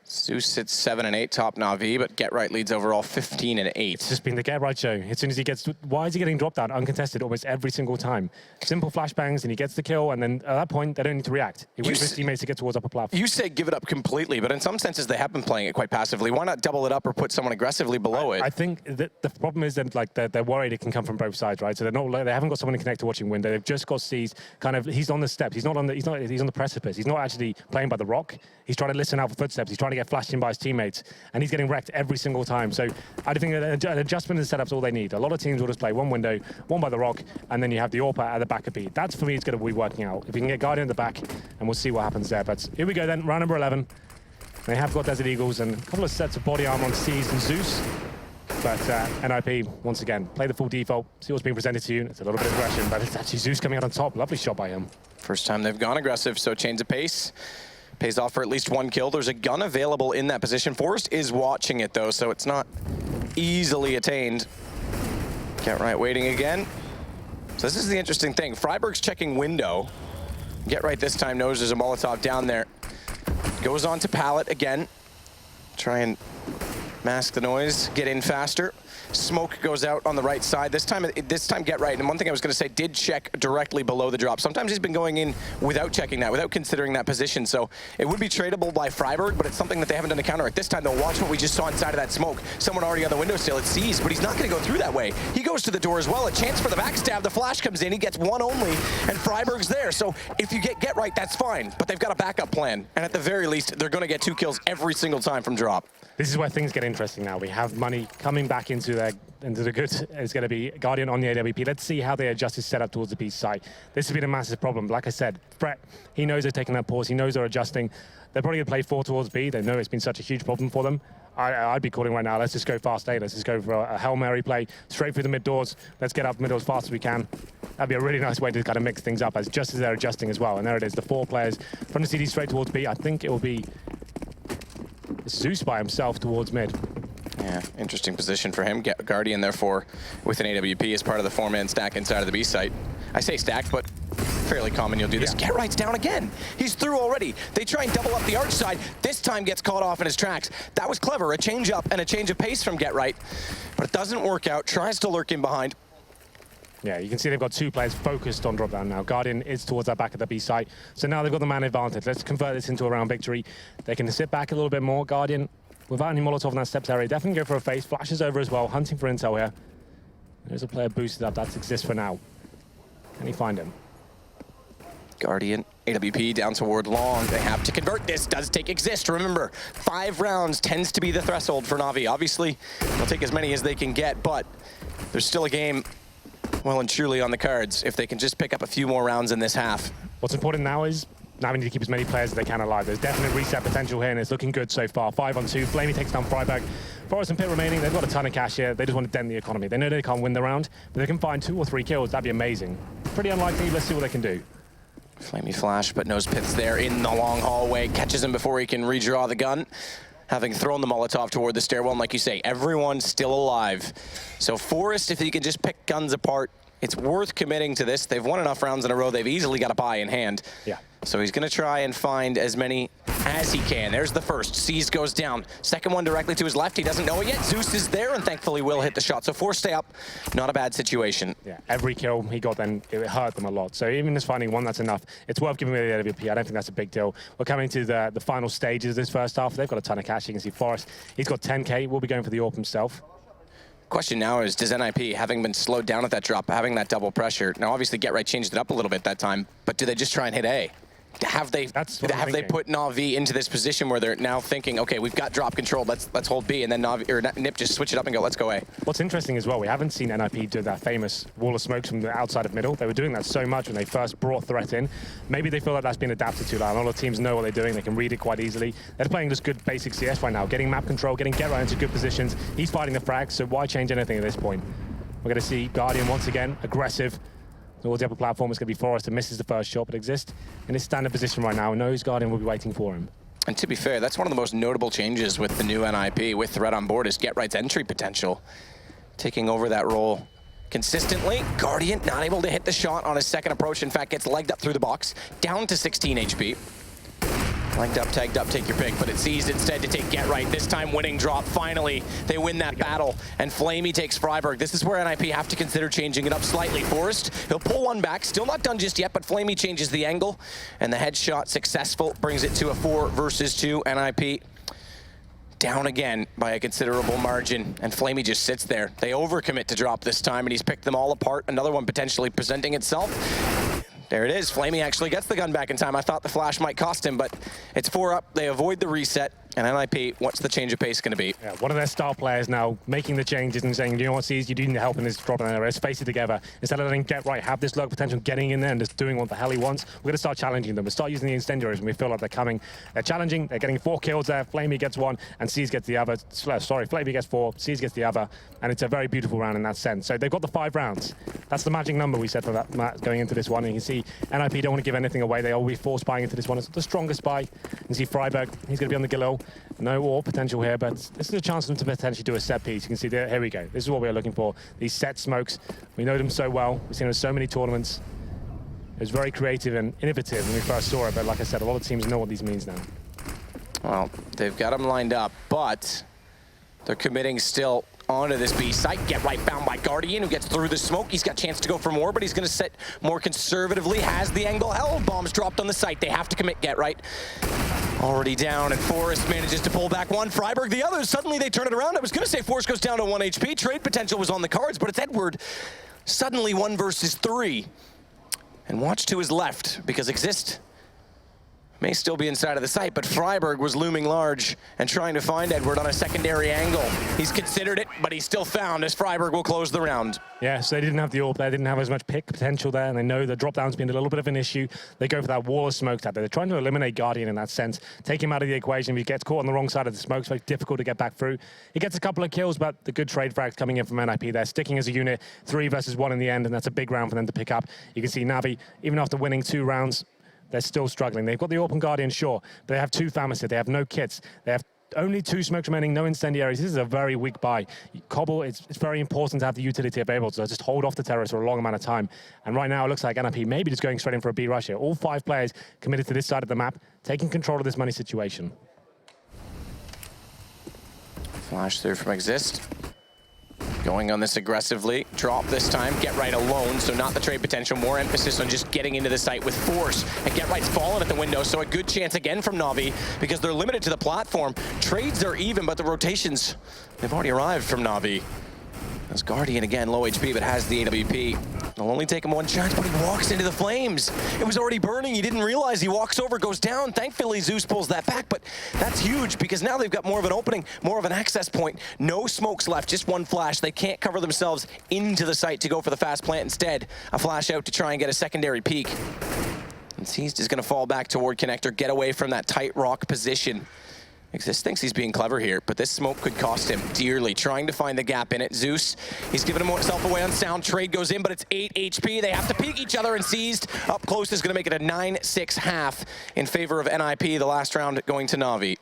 Zeus sits 7 and 8 top NaVi, but Get Right leads overall 15 and 8. It's just been the Get Right show. As soon as he gets, why is he getting dropped down uncontested almost every single time? Simple flashbangs and he gets the kill, and then at that point they don't need to react. He waits for his teammates to get towards upper platform. You say give it up completely, but in some senses they have been playing it quite passively. Why not double it up or put someone aggressively below it? I think that the problem is that like they're worried it can come from both sides, right? So they haven't got someone to connect to watching window. They've just got C's kind of. He's on the steps. He's on the precipice. He's not actually playing by the rock. He's trying to listen out for footsteps. He's trying to get flashed in by his teammates. And he's getting wrecked every single time. So I think an adjustment in setup's all they need. A lot of teams will just play one window, one by the rock, and then you have the AWP at the back of B. That's, for me, it's going to be working out. If we can get Guardian at the back, and we'll see what happens there. But here we go then, round number 11. They have got Desert Eagles and a couple of sets of body armor on C's and Zeus. But NiP, once again, play the full default, see what's being presented to you. It's a little bit of aggression, but it's actually Zeus coming out on top. Lovely shot by him. First time they've gone aggressive, so change of pace. Pays off for at least one kill. There's a gun available in that position. Forrest is watching it, though, so it's not easily attained. Get Right waiting again. So this is the interesting thing. Freiburg's checking window. Get Right this time knows there's a Molotov down there. Goes on to pallet again. Try and mask the noise, get in faster. Smoke goes out on the right side. This time Get Right. And one thing I was going to say, did check directly below the drop. Sometimes he's been going in without checking that, without considering that position. So it would be tradable by Freiburg, but it's something that they haven't done to counteract. This time, they'll watch what we just saw inside of that smoke. Someone already on the windowsill. It sees, but he's not going to go through that way. He goes to the door as well. A chance for the backstab. The flash comes in. He gets one only, and Freiburg's there. So if you Get Right, that's fine. But they've got a backup plan. And at the very least, they're going to get 2 kills every single time from drop. This is where things get interesting now. We have money coming back into the good. It's going to be Guardian on the AWP. Let's see how they adjust his setup towards the B site. This has been a massive problem. Like I said, Threat, he knows they're taking that pause. He knows they're adjusting. They're probably going to play 4 towards B. They know it's been such a huge problem for them. I'd be calling right now, let's just go fast A. Let's just go for a Hail Mary play straight through the mid doors. Let's get up middle as fast as we can. That'd be a really nice way to kind of mix things up just as they're adjusting as well. And there it is, the 4 players from the CD straight towards B. I think it will be Zeus by himself towards mid. Yeah, interesting position for him. Guardian, therefore, with an AWP as part of the 4-man stack inside of the B site. I say stacked, but fairly common you'll do this. Get Right's down again. He's through already. They try and double up the arch side. This time gets caught off in his tracks. That was clever. A change up and a change of pace from Get Right. But it doesn't work out. Tries to lurk in behind. Yeah, you can see they've got 2 players focused on drop down now. Guardian is towards that back of the B site. So now they've got the man advantage. Let's convert this into a round victory. They can sit back a little bit more. Guardian, without any Molotov in that steps area, definitely go for a face. Flashes over as well, hunting for intel here. There's a player boosted up. That exists for now. Can he find him? Guardian, AWP down toward long. They have to convert. This does take exist. Remember, 5 rounds tends to be the threshold for NaVi. Obviously, they'll take as many as they can get, but there's still a game well and truly on the cards if they can just pick up a few more rounds in this half. What's important now is NaVi need to keep as many players as they can alive. There's definite reset potential here, and it's looking good so far. 5 on 2. Flamey takes down Freiburg. Forrest and Pit remaining. They've got a ton of cash here. They just want to dent the economy. They know they can't win the round, but they can find 2 or 3 kills. That'd be amazing. Pretty unlikely. Let's see what they can do. Flamey flash, but knows Pit's there in the long hallway. Catches him before he can redraw the gun. Having thrown the Molotov toward the stairwell, and like you say, everyone's still alive. So Forrest, if he can just pick guns apart, it's worth committing to this. They've won enough rounds in a row. They've easily got a buy in hand. Yeah. So he's going to try and find as many as he can. There's the first. Seas goes down. Second one directly to his left. He doesn't know it yet. Zeus is there and thankfully will hit the shot. So 4 stay up. Not a bad situation. Yeah, every kill he got then, it hurt them a lot. So even just finding 1, that's enough. It's worth giving away the AWP. I don't think that's a big deal. We're coming to the final stages of this first half. They've got a ton of cash. You can see Forrest, he's got 10K. We'll be going for the AWP himself. Question now is, does NiP, having been slowed down at that drop, having that double pressure, now obviously Get Right changed it up a little bit that time, but do they just try and hit A? Have they put NaVi into this position where they're now thinking, okay, we've got drop control, let's hold B, and then NaVi or NiP just switch it up and go, let's go A? What's interesting as well, we haven't seen NiP do that famous wall of smokes from the outside of middle. They were doing that so much when they first brought threat in. Maybe they feel like that's been adapted to. Like, a lot of teams know what they're doing, they can read it quite easily. They're playing just good basic CS right now, getting map control, getting Get Right into good positions. He's fighting the frags, so why change anything at this point? We're going to see Guardian once again, aggressive. Towards the upper platform, it's going to be Forrester, misses the first shot, but Exist in his standard position right now, knows Guardian will be waiting for him. And to be fair, that's one of the most notable changes with the new NiP, with Threat on board, is Get Right's entry potential. Taking over that role consistently. Guardian not able to hit the shot on his second approach, in fact gets legged up through the box, down to 16 HP. Legged up, tagged up, take your pick, but it seized instead to take Get Right. This time winning drop, finally. They win that battle, and Flamey takes Freiburg. This is where NiP have to consider changing it up slightly. Forrest, he'll pull one back, still not done just yet, but Flamey changes the angle, and the headshot successful, brings it to a 4 versus 2. NiP down again by a considerable margin, and Flamey just sits there. They overcommit to drop this time, and he's picked them all apart. Another one potentially presenting itself. There it is. Flamey actually gets the gun back in time. I thought the flash might cost him, but it's 4 up. They avoid the reset. And NiP, what's the change of pace going to be? Yeah, one of their star players now making the changes and saying, you know what, C's, you do need help in this drop area. Let's face it together. Instead of letting Get Right have this low potential, getting in there and just doing what the hell he wants, we're going to start challenging them. We'll start using the incendiaries when we feel like they're coming. They're challenging. They're getting 4 kills there. Flamey gets 1, and C's gets the other. Sorry, Flamey gets 4, C's gets the other. And it's a very beautiful round in that sense. So they've got the 5 rounds. That's the magic number we said for that going into this one. And you can see NiP don't want to give anything away. They will be force buying into this one. It's the strongest buy. You can see Freiburg. He's going to be on the Galil. No war potential here, but this is a chance for them to potentially do a set piece. You can see there, here we go. This is what we're looking for. These set smokes. We know them so well. We've seen them in so many tournaments. It was very creative and innovative when we first saw it, but like I said, a lot of teams know what these means now. Well, they've got them lined up, but they're committing still onto this B site. Get Right found by Guardian, who gets through the smoke. He's got a chance to go for more, but he's going to set more conservatively. Has the angle held. Bombs dropped on the site. They have to commit Get Right. Already down, and Forrest manages to pull back one. Freiburg the other. Suddenly they turn it around. I was going to say Forrest goes down to 1 HP. Trade potential was on the cards, but it's Edward. Suddenly 1 versus 3. And watch to his left, because Exist may still be inside of the site, but Freiburg was looming large and trying to find Edward on a secondary angle. He's considered it, but he's still found as Freiburg will close the round. Yeah, so they didn't have the AWP there, didn't have as much pick potential there, and they know the drop-down's been a little bit of an issue. They go for that wall of smokes out there. They're trying to eliminate Guardian in that sense, take him out of the equation. If he gets caught on the wrong side of the smoke, it's very difficult to get back through. He gets a couple of kills, but the good trade frags coming in from NiP there, sticking as a unit, 3 versus 1 in the end, and that's a big round for them to pick up. You can see NaVi, even after winning 2 rounds, they're still struggling. They've got the AWP and Guardian, sure, but they have 2 Famisted, they have no kits, they have only 2 smokes remaining, no incendiaries. This is a very weak buy. Cbble, it's very important to have the utility available to just hold off the terrorists for a long amount of time. And right now it looks like NiP maybe just going straight in for a B rush here. All 5 players committed to this side of the map, taking control of this money situation. Flash through from Exist. Going on this aggressively. Drop this time. Get Right alone, so not the trade potential. More emphasis on just getting into the site with force. And Get Right's fallen at the window, so a good chance again from NaVi because they're limited to the platform. Trades are even, but the rotations, they've already arrived from NaVi. As Guardian, again, low HP, but has the AWP. They'll only take him 1 chance, but he walks into the flames. It was already burning. He didn't realize. He walks over, goes down. Thankfully, Zeus pulls that back, but that's huge because now they've got more of an opening, more of an access point. No smokes left, just 1 flash. They can't cover themselves into the site to go for the fast plant. Instead, a flash out to try and get a secondary peek. And Seized is going to fall back toward Connector, get away from that tight rock position. Exist thinks he's being clever here, but this smoke could cost him dearly. Trying to find the gap in it. Zeus, he's giving himself away on sound. Trade goes in, but it's 8 HP. They have to peek each other, and Seized up close is going to make it a 9-6 half in favor of NiP. The last round going to NaVi.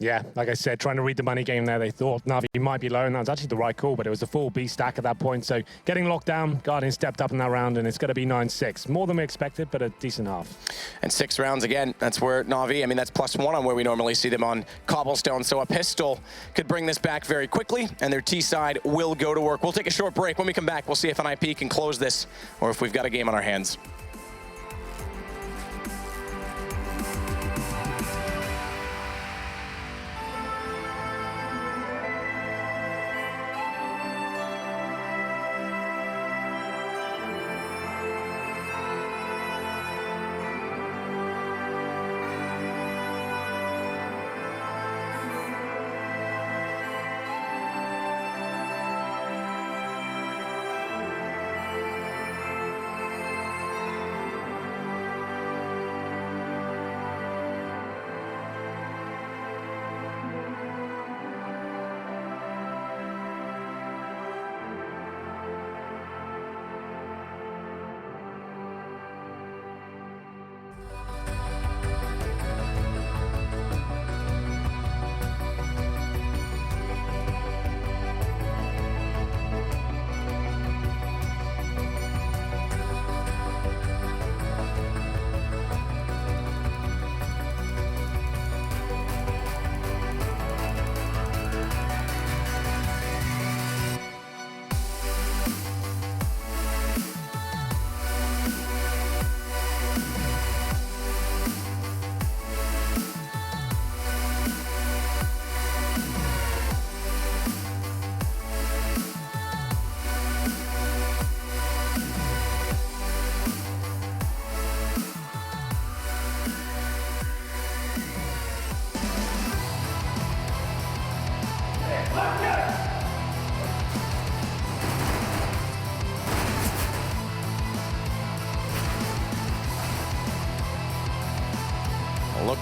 Yeah, like I said, trying to read the money game there. They thought NaVi might be low, and that was actually the right call, but it was a full B stack at that point. So getting locked down, Guardian stepped up in that round, and it's going to be 9-6. More than we expected, but a decent half. And 6 rounds again. That's where NaVi, I mean, that's +1 on where we normally see them on Cobblestone. So a pistol could bring this back very quickly, and their T side will go to work. We'll take a short break. When we come back, we'll see if NiP can close this or if we've got a game on our hands.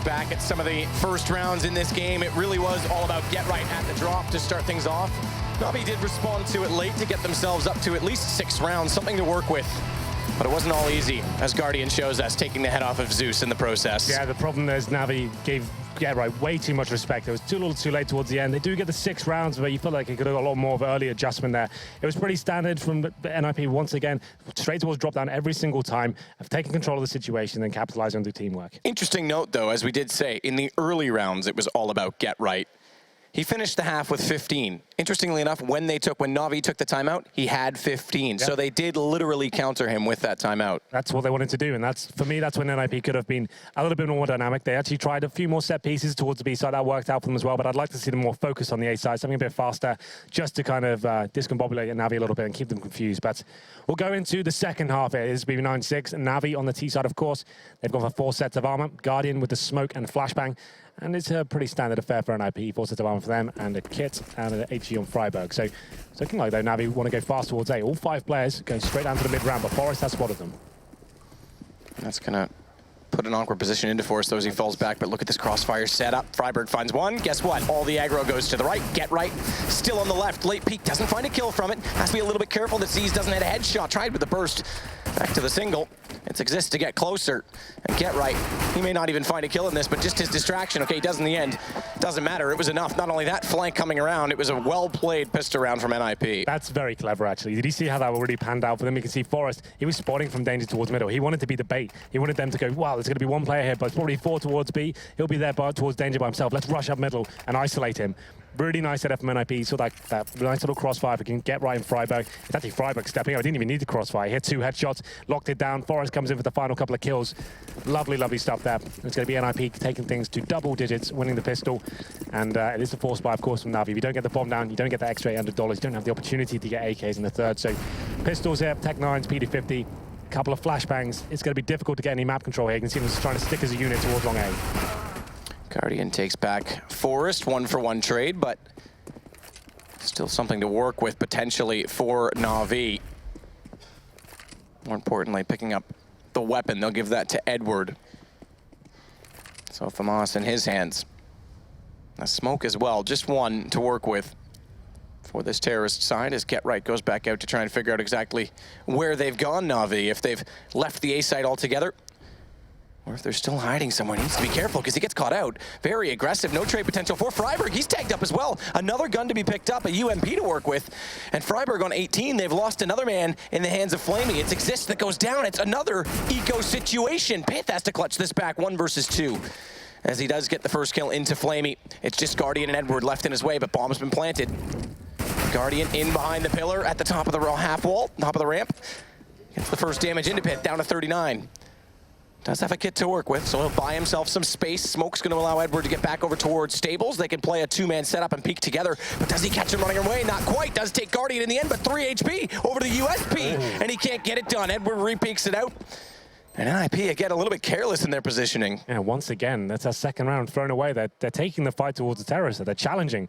back at some of the first rounds in this game, it really was all about get right at the drop to start things off. NaVi did respond to it late to get themselves up to at least 6 rounds, something to work with. But it wasn't all easy, as Guardian shows us, taking the head off of Zeus in the process. Yeah, the problem is NaVi gave way too much respect. It was a little too late towards the end. They do get the 6 rounds, but you feel like it could have got a lot more of early adjustment there. It was pretty standard from the NiP once again, straight towards drop down every single time, of taking control of the situation and capitalizing on the teamwork. Interesting note, though, as we did say, in the early rounds, it was all about get right. He finished the half with 15. Interestingly enough, when NaVi took the timeout, he had 15. Yep. So they did literally counter him with that timeout. That's what they wanted to do, and that's, for me, that's when NiP could have been a little bit more dynamic. They actually tried a few more set pieces towards the B side. That worked out for them as well, but I'd like to see them more focused on the A side, something a bit faster, just to kind of discombobulate NaVi a little bit and keep them confused. But we'll go into the second half here. It's been 9-6, and NaVi on the T side, of course. They've gone for 4 sets of armor. Guardian with the smoke and flashbang. And it's a pretty standard affair for NiP, 4 sets of armor for them, and a kit and an HG on Freiburg. So it's looking like, though, NaVi want to go fast towards A. All 5 players going straight down to the mid-round, but Forest has spotted them. That's going to put an awkward position into Forest, though, as he falls back. But look at this crossfire setup. Freiburg finds one. Guess what? All the aggro goes to the right. Get right. Still on the left. Late peek. Doesn't find a kill from it. Has to be a little bit careful that Z's doesn't hit a headshot. Tried with the burst. Back to the single. It's Exist to get closer and get right. He may not even find a kill in this, but just his distraction. Okay, he does in the end. Doesn't matter. It was enough. Not only that, flank coming around. It was a well-played pistol round from NiP. That's very clever, actually. Did you see how that already panned out for them? You can see Forest, he was spotting from danger towards middle. He wanted to be the bait. He wanted them to go, wow, there's going to be one player here, but it's probably 4 towards B. He'll be there towards danger by himself. Let's rush up middle and isolate him. Really nice setup from NiP. Saw that nice little crossfire. If we can get right in Freiburg. It's actually Freiburg stepping out. I didn't even need the crossfire. He hit 2 headshots, locked it down. Forest comes in for the final couple of kills. Lovely, lovely stuff there. It's going to be NiP taking things to double digits, winning the pistol. And it is a force buy, of course, from NaVi. If you don't get the bomb down, you don't get the extra $800. You don't have the opportunity to get AKs in the third. So pistols here, Tech 9s, PD50. A couple of flashbangs. It's going to be difficult to get any map control here. You can see them trying to stick as a unit towards long A. Guardian takes back Forest, 1-for-1 trade, but still something to work with potentially for NaVi. More importantly, picking up the weapon. They'll give that to Edward. So Famas in his hands. A smoke as well, just one to work with for this terrorist side as Get Right goes back out to try and figure out exactly where they've gone, NaVi, if they've left the A site altogether, or if they're still hiding somewhere. He needs to be careful because he gets caught out. Very aggressive, no trade potential for Freiburg. He's tagged up as well. Another gun to be picked up, a UMP to work with. And Freiburg on 18, they've lost another man in the hands of Flamey. It's Exist that goes down. It's another eco situation. Panth has to clutch this back, 1 versus 2. As he does get the first kill into Flamey. It's just Guardian and Edward left in his way, but bomb's been planted. Guardian in behind the pillar at the top of the half wall, top of the ramp. Gets the first damage into Pit, down to 39. Does have a kit to work with, so he'll buy himself some space. Smoke's going to allow Edward to get back over towards Stables. They can play a 2-man setup and peek together, but does he catch him running away? Not quite. Does take Guardian in the end, but 3 HP over to the USP, and he can't get it done. Edward re-peeks it out. And NiP, again, a little bit careless in their positioning. Yeah, once again, that's our second round thrown away. They're taking the fight towards the terrorists. They're challenging.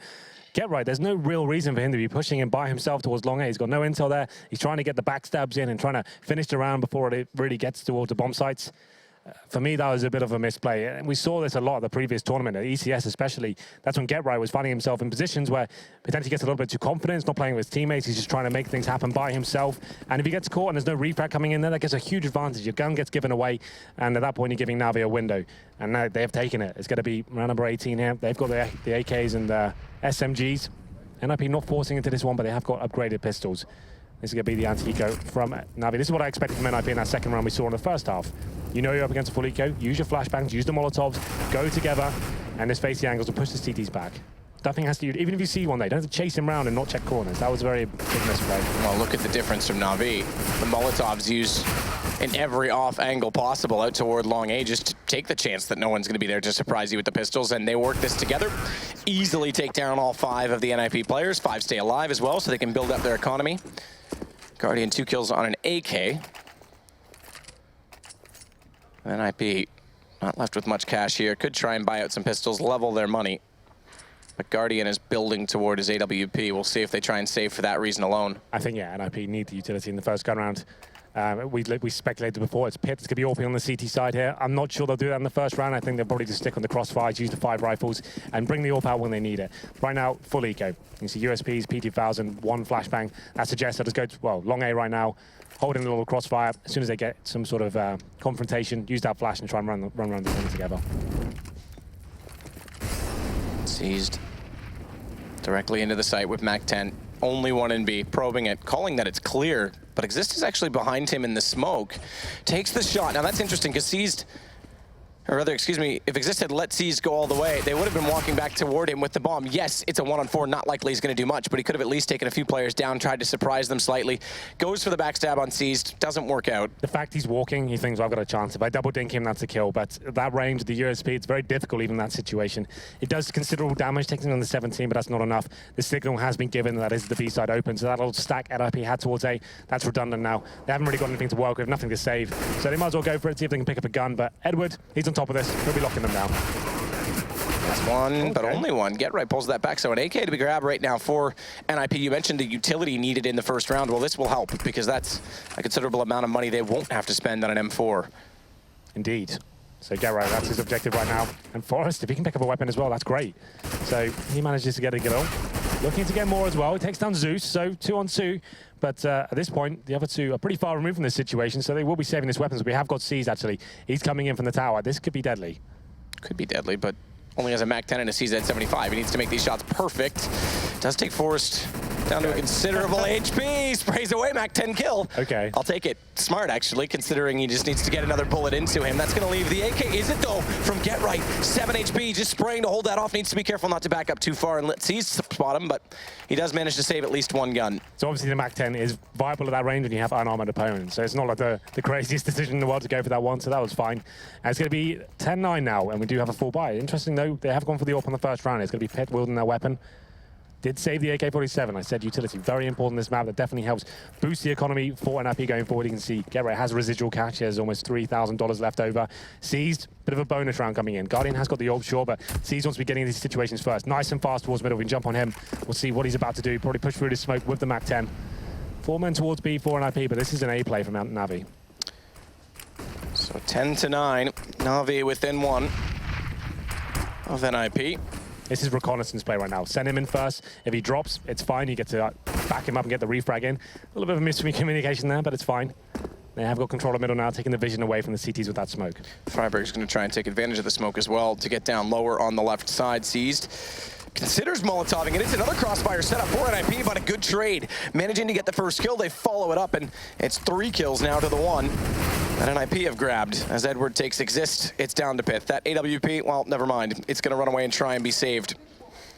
Get Right, there's no real reason for him to be pushing him by himself towards long A. He's got no intel there. He's trying to get the backstabs in and trying to finish the round before it really gets towards the bomb sites. For me, that was a bit of a misplay. And we saw this a lot at the previous tournament, at ECS especially. That's when Get Right was finding himself in positions where potentially gets a little bit too confident, not playing with his teammates. He's just trying to make things happen by himself. And if he gets caught and there's no refrag coming in there, that gets a huge advantage. Your gun gets given away, and at that point, you're giving NaVi a window. And now they have taken it. It's going to be round number 18 here. They've got the AKs and the SMGs. NiP not forcing into this one, but they have got upgraded pistols. This is going to be the anti-eco from NaVi. This is what I expected from NiP in that second round we saw in the first half. You know you're up against a full eco, use your flashbangs, use the Molotovs, go together, and just face the angles and push the CTs back. Nothing has to, even if you see one there, you don't have to chase him around and not check corners. That was a very big misplay. Well, look at the difference from NaVi. The Molotovs used in every off angle possible out toward long A, just to take the chance that no one's going to be there to surprise you with the pistols, and they work this together. Easily take down all 5 of the NiP players. 5 stay alive as well, so they can build up their economy. Guardian 2 kills on an AK. NiP not left with much cash here. Could try and buy out some pistols, level their money. But Guardian is building toward his AWP. We'll see if they try and save for that reason alone. I think, yeah, NiP need the utility in the first gun round. We speculated before, it's Pitt, it's going to be Orpy on the CT side here. I'm not sure they'll do that in the first round. I think they'll probably just stick on the crossfires, use the 5 rifles, and bring the AWP out when they need it. Right now, full eco. You can see USPs, P2000, 1 flashbang. That suggests they'll just go to, well, long A right now, holding a little crossfire. As soon as they get some sort of confrontation, use that flash and try and run around the corner together. Seized directly into the site with MAC-10. Only one in B, probing it, calling that it's clear. But Exist is actually behind him in the smoke. Takes the shot. Now that's interesting because Seized, or rather, excuse me, if Exist had let Seized go all the way, they would have been walking back toward him with the bomb. Yes, it's a 1-on-4, not likely he's going to do much, but he could have at least taken a few players down, tried to surprise them slightly. Goes for the backstab on Seized, doesn't work out. The fact he's walking, he thinks, well, I've got a chance. If I double dink him, that's a kill. But at that range, the USP, it's very difficult even in that situation. It does considerable damage, takes him on the 17, but that's not enough. The signal has been given that is the B side open, so that'll stack NiP had towards A. That's redundant now. They haven't really got anything to work with, nothing to save. So they might as well go for it, see if they can pick up a gun. But Edward, he's on top of this. He'll be locking them down. That's one, but only one. Get right, pulls that back. So an AK to be grabbed right now for NiP. You mentioned the utility needed in the first round. Well, this will help because that's a considerable amount of money they won't have to spend on an M4. Indeed. So get right, that's his objective right now. And Forrest, if he can pick up a weapon as well, that's great. So he manages to get a kill. Looking to get more as well. He takes down Zeus, so 2-on-2. But at this point, the other two are pretty far removed from this situation, so they will be saving his weapons. We have got Seized, actually. He's coming in from the tower. This could be deadly. Could be deadly, but only has a MAC-10 and a CZ-75. He needs to make these shots perfect. Does take Forrest down to a considerable HP. Sprays away, MAC-10 kill. Okay. I'll take it. Smart, actually, considering he just needs to get another bullet into him. That's going to leave the AK. Is it, though, from Get Right? 7 HP, just spraying to hold that off. Needs to be careful not to back up too far and let Seize spot him, but he does manage to save at least one gun. So obviously the MAC-10 is viable at that range when you have unarmored opponents. So it's not like the craziest decision in the world to go for that one, so that was fine. And it's going to be 10-9 now, and we do have a full buy. Interesting, though, they have gone for the AWP on the first round. It's going to be Pitt wielding their weapon. Did save the AK-47. I said utility, very important in this map. That definitely helps boost the economy for NiP going forward. You can see Get Right has residual cash. There's almost $3,000 left over. Seized, bit of a bonus round coming in. Guardian has got the AWP, sure, but Seized wants to be getting into these situations first. Nice and fast towards middle. We can jump on him. We'll see what he's about to do. Probably push through the smoke with the MAC-10. 4 men towards B for NiP, but this is an A play from NaVi. So 10-9. NaVi within 1 of NiP. This is reconnaissance play right now. Send him in first. If he drops, it's fine. You get to back him up and get the refrag in. A little bit of a miscommunication there, but it's fine. They have got control of middle now, taking the vision away from the CTs with that smoke. Freiburg's going to try and take advantage of the smoke as well to get down lower on the left side. Seized. Considers Molotoving, and it's another crossfire setup for NiP, but a good trade. Managing to get the first kill, they follow it up, and it's 3 kills now to the 1 that NiP have grabbed. As Edward takes Exist, it's down to Pitt. That AWP, well, never mind. It's going to run away and try and be saved.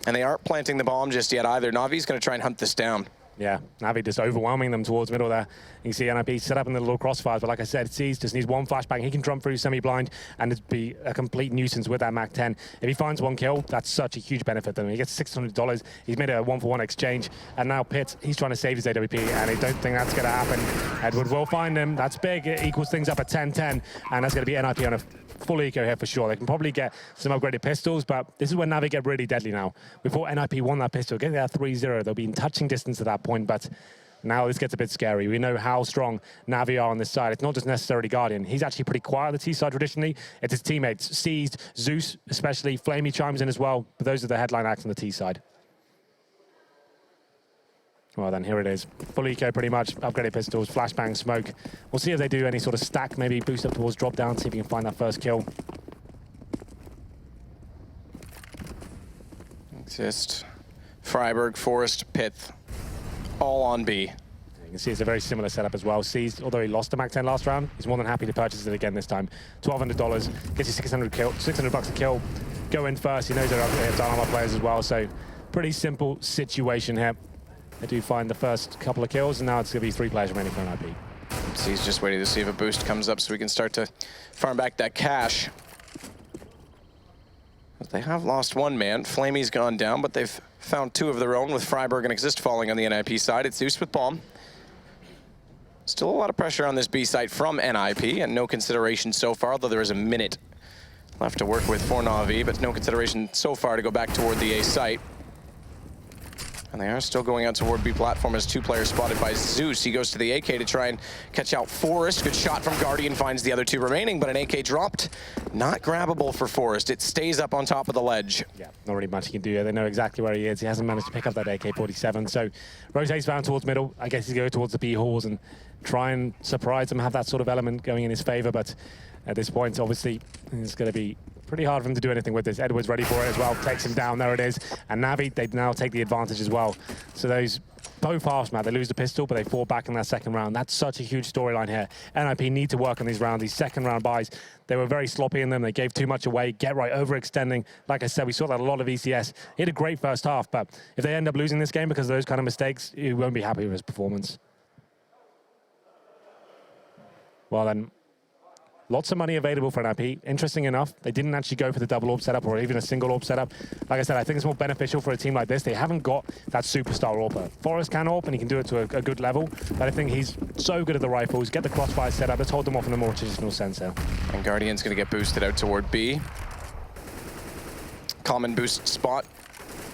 And they aren't planting the bomb just yet either. NaVi's going to try and hunt this down. Yeah, NaVi just overwhelming them towards middle there. You can see NiP set up in the little crossfires, but like I said, Seized just needs 1 flashbang. He can jump through semi-blind and it'd be a complete nuisance with that MAC-10. If he finds 1 kill, that's such a huge benefit to him. He gets $600. He's made a 1-for-1 exchange, and now Pitt, he's trying to save his AWP, and I don't think that's going to happen. Edward will find him. That's big. It equals things up at 10-10, and that's going to be NiP on a full eco here for sure. They can probably get some upgraded pistols, but this is when NaVi get really deadly now. We thought NiP won that pistol. Getting that 3-0, they'll be in touching distance at that point, but now this gets a bit scary. We know how strong NaVi are on this side. It's not just necessarily Guardian. He's actually pretty quiet on the T side traditionally. It's his teammates. Seized, Zeus especially. Flamey chimes in as well, but those are the headline acts on the T side. Well then, here it is. Full eco pretty much. Upgraded pistols, flashbang, smoke. We'll see if they do any sort of stack, maybe boost up towards drop down, see if we can find that first kill. Exist, Freiburg, Forrest, Pitt, all on B. You can see it's a very similar setup as well. Seized, although he lost the MAC-10 last round, he's more than happy to purchase it again this time. $1,200, gets you $600 a kill. Go in first, he knows they're up there, dynamite players as well, so pretty simple situation here. They do find the first couple of kills, and now it's going to be 3 players remaining for NiP. He's just waiting to see if a boost comes up so we can start to farm back that cash. But they have lost 1 man. Flamey's gone down, but they've found 2 of their own with Freiburg and Exist falling on the NiP side. It's Zeus with bomb. Still a lot of pressure on this B site from NiP, and no consideration so far, although there is a minute left to work with for NaVi, but no consideration so far to go back toward the A site. And they are still going out toward B platform as 2 players spotted by Zeus. He goes to the AK to try and catch out Forest. Good shot from Guardian, finds the other 2 remaining, but an AK dropped. Not grabbable for Forest. It stays up on top of the ledge. Yeah, not really much he can do here. They know exactly where he is. He hasn't managed to pick up that AK-47. So rotates down towards middle. I guess he's going towards the B halls and try and surprise them, have that sort of element going in his favor. But at this point, obviously, it's going to be pretty hard for him to do anything with this. Edward's ready for it as well, takes him down, there it is. And NaVi, they now take the advantage as well. So those both halves, man, they lose the pistol, but they fall back in that second round. That's such a huge storyline here. NiP need to work on these rounds, these second round buys. They were very sloppy in them, they gave too much away, get right, overextending. Like I said, we saw that a lot of ECS. He had a great first half, but if they end up losing this game because of those kind of mistakes, you won't be happy with his performance. Well then, lots of money available for NiP. Interesting enough, they didn't actually go for the double orb setup or even a single orb setup. Like I said, I think it's more beneficial for a team like this. They haven't got that superstar orber. Forrest can orb and he can do it to a good level, but I think he's so good at the rifles. Get the crossfire set up. Let's hold them off in a more traditional sense here. And Guardian's going to get boosted out toward B. Common boost spot.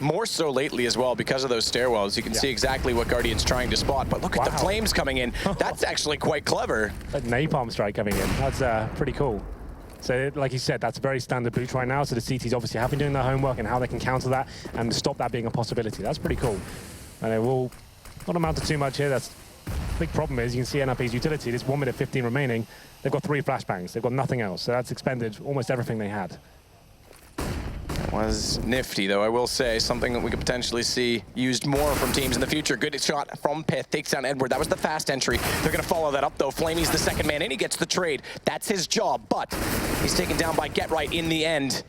More so lately as well because of those stairwells. You can see exactly what Guardian's trying to spot, but look at the flames coming in. That's actually quite clever. That napalm strike coming in, that's pretty cool. So like you said, that's very standard boost right now, so the CTs obviously have been doing their homework and how they can counter that and stop that being a possibility. That's pretty cool. And it will not amount to too much here. That's the big problem is you can see NiP's utility. There's 1 minute 15 remaining. They've got 3 flashbangs. They've got nothing else. So that's expended almost everything they had. Was nifty, though, I will say. Something that we could potentially see used more from teams in the future. Good shot from Pith, takes down Edward. That was the fast entry. They're going to follow that up, though. Flamey's the second man in. He gets the trade. That's his job, but he's taken down by Get Right in the end.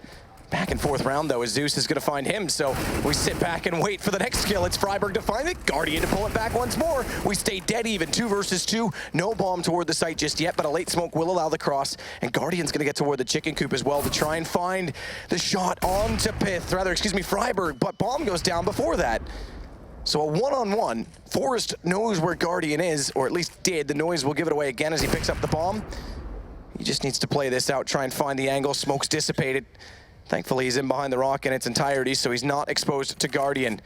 Back and forth round, though, as Zeus is going to find him. So we sit back and wait for the next kill. It's Freiburg to find it. Guardian to pull it back once more. We stay dead even, 2 versus 2. No bomb toward the site just yet, but a late smoke will allow the cross. And Guardian's going to get toward the chicken coop as well to try and find the shot onto Pith. Rather, excuse me, Freiburg, but bomb goes down before that. So a one-on-one. Forrest knows where Guardian is, or at least did. The noise will give it away again as he picks up the bomb. He just needs to play this out, try and find the angle. Smoke's dissipated. Thankfully, he's in behind the rock in its entirety, so he's not exposed to Guardian.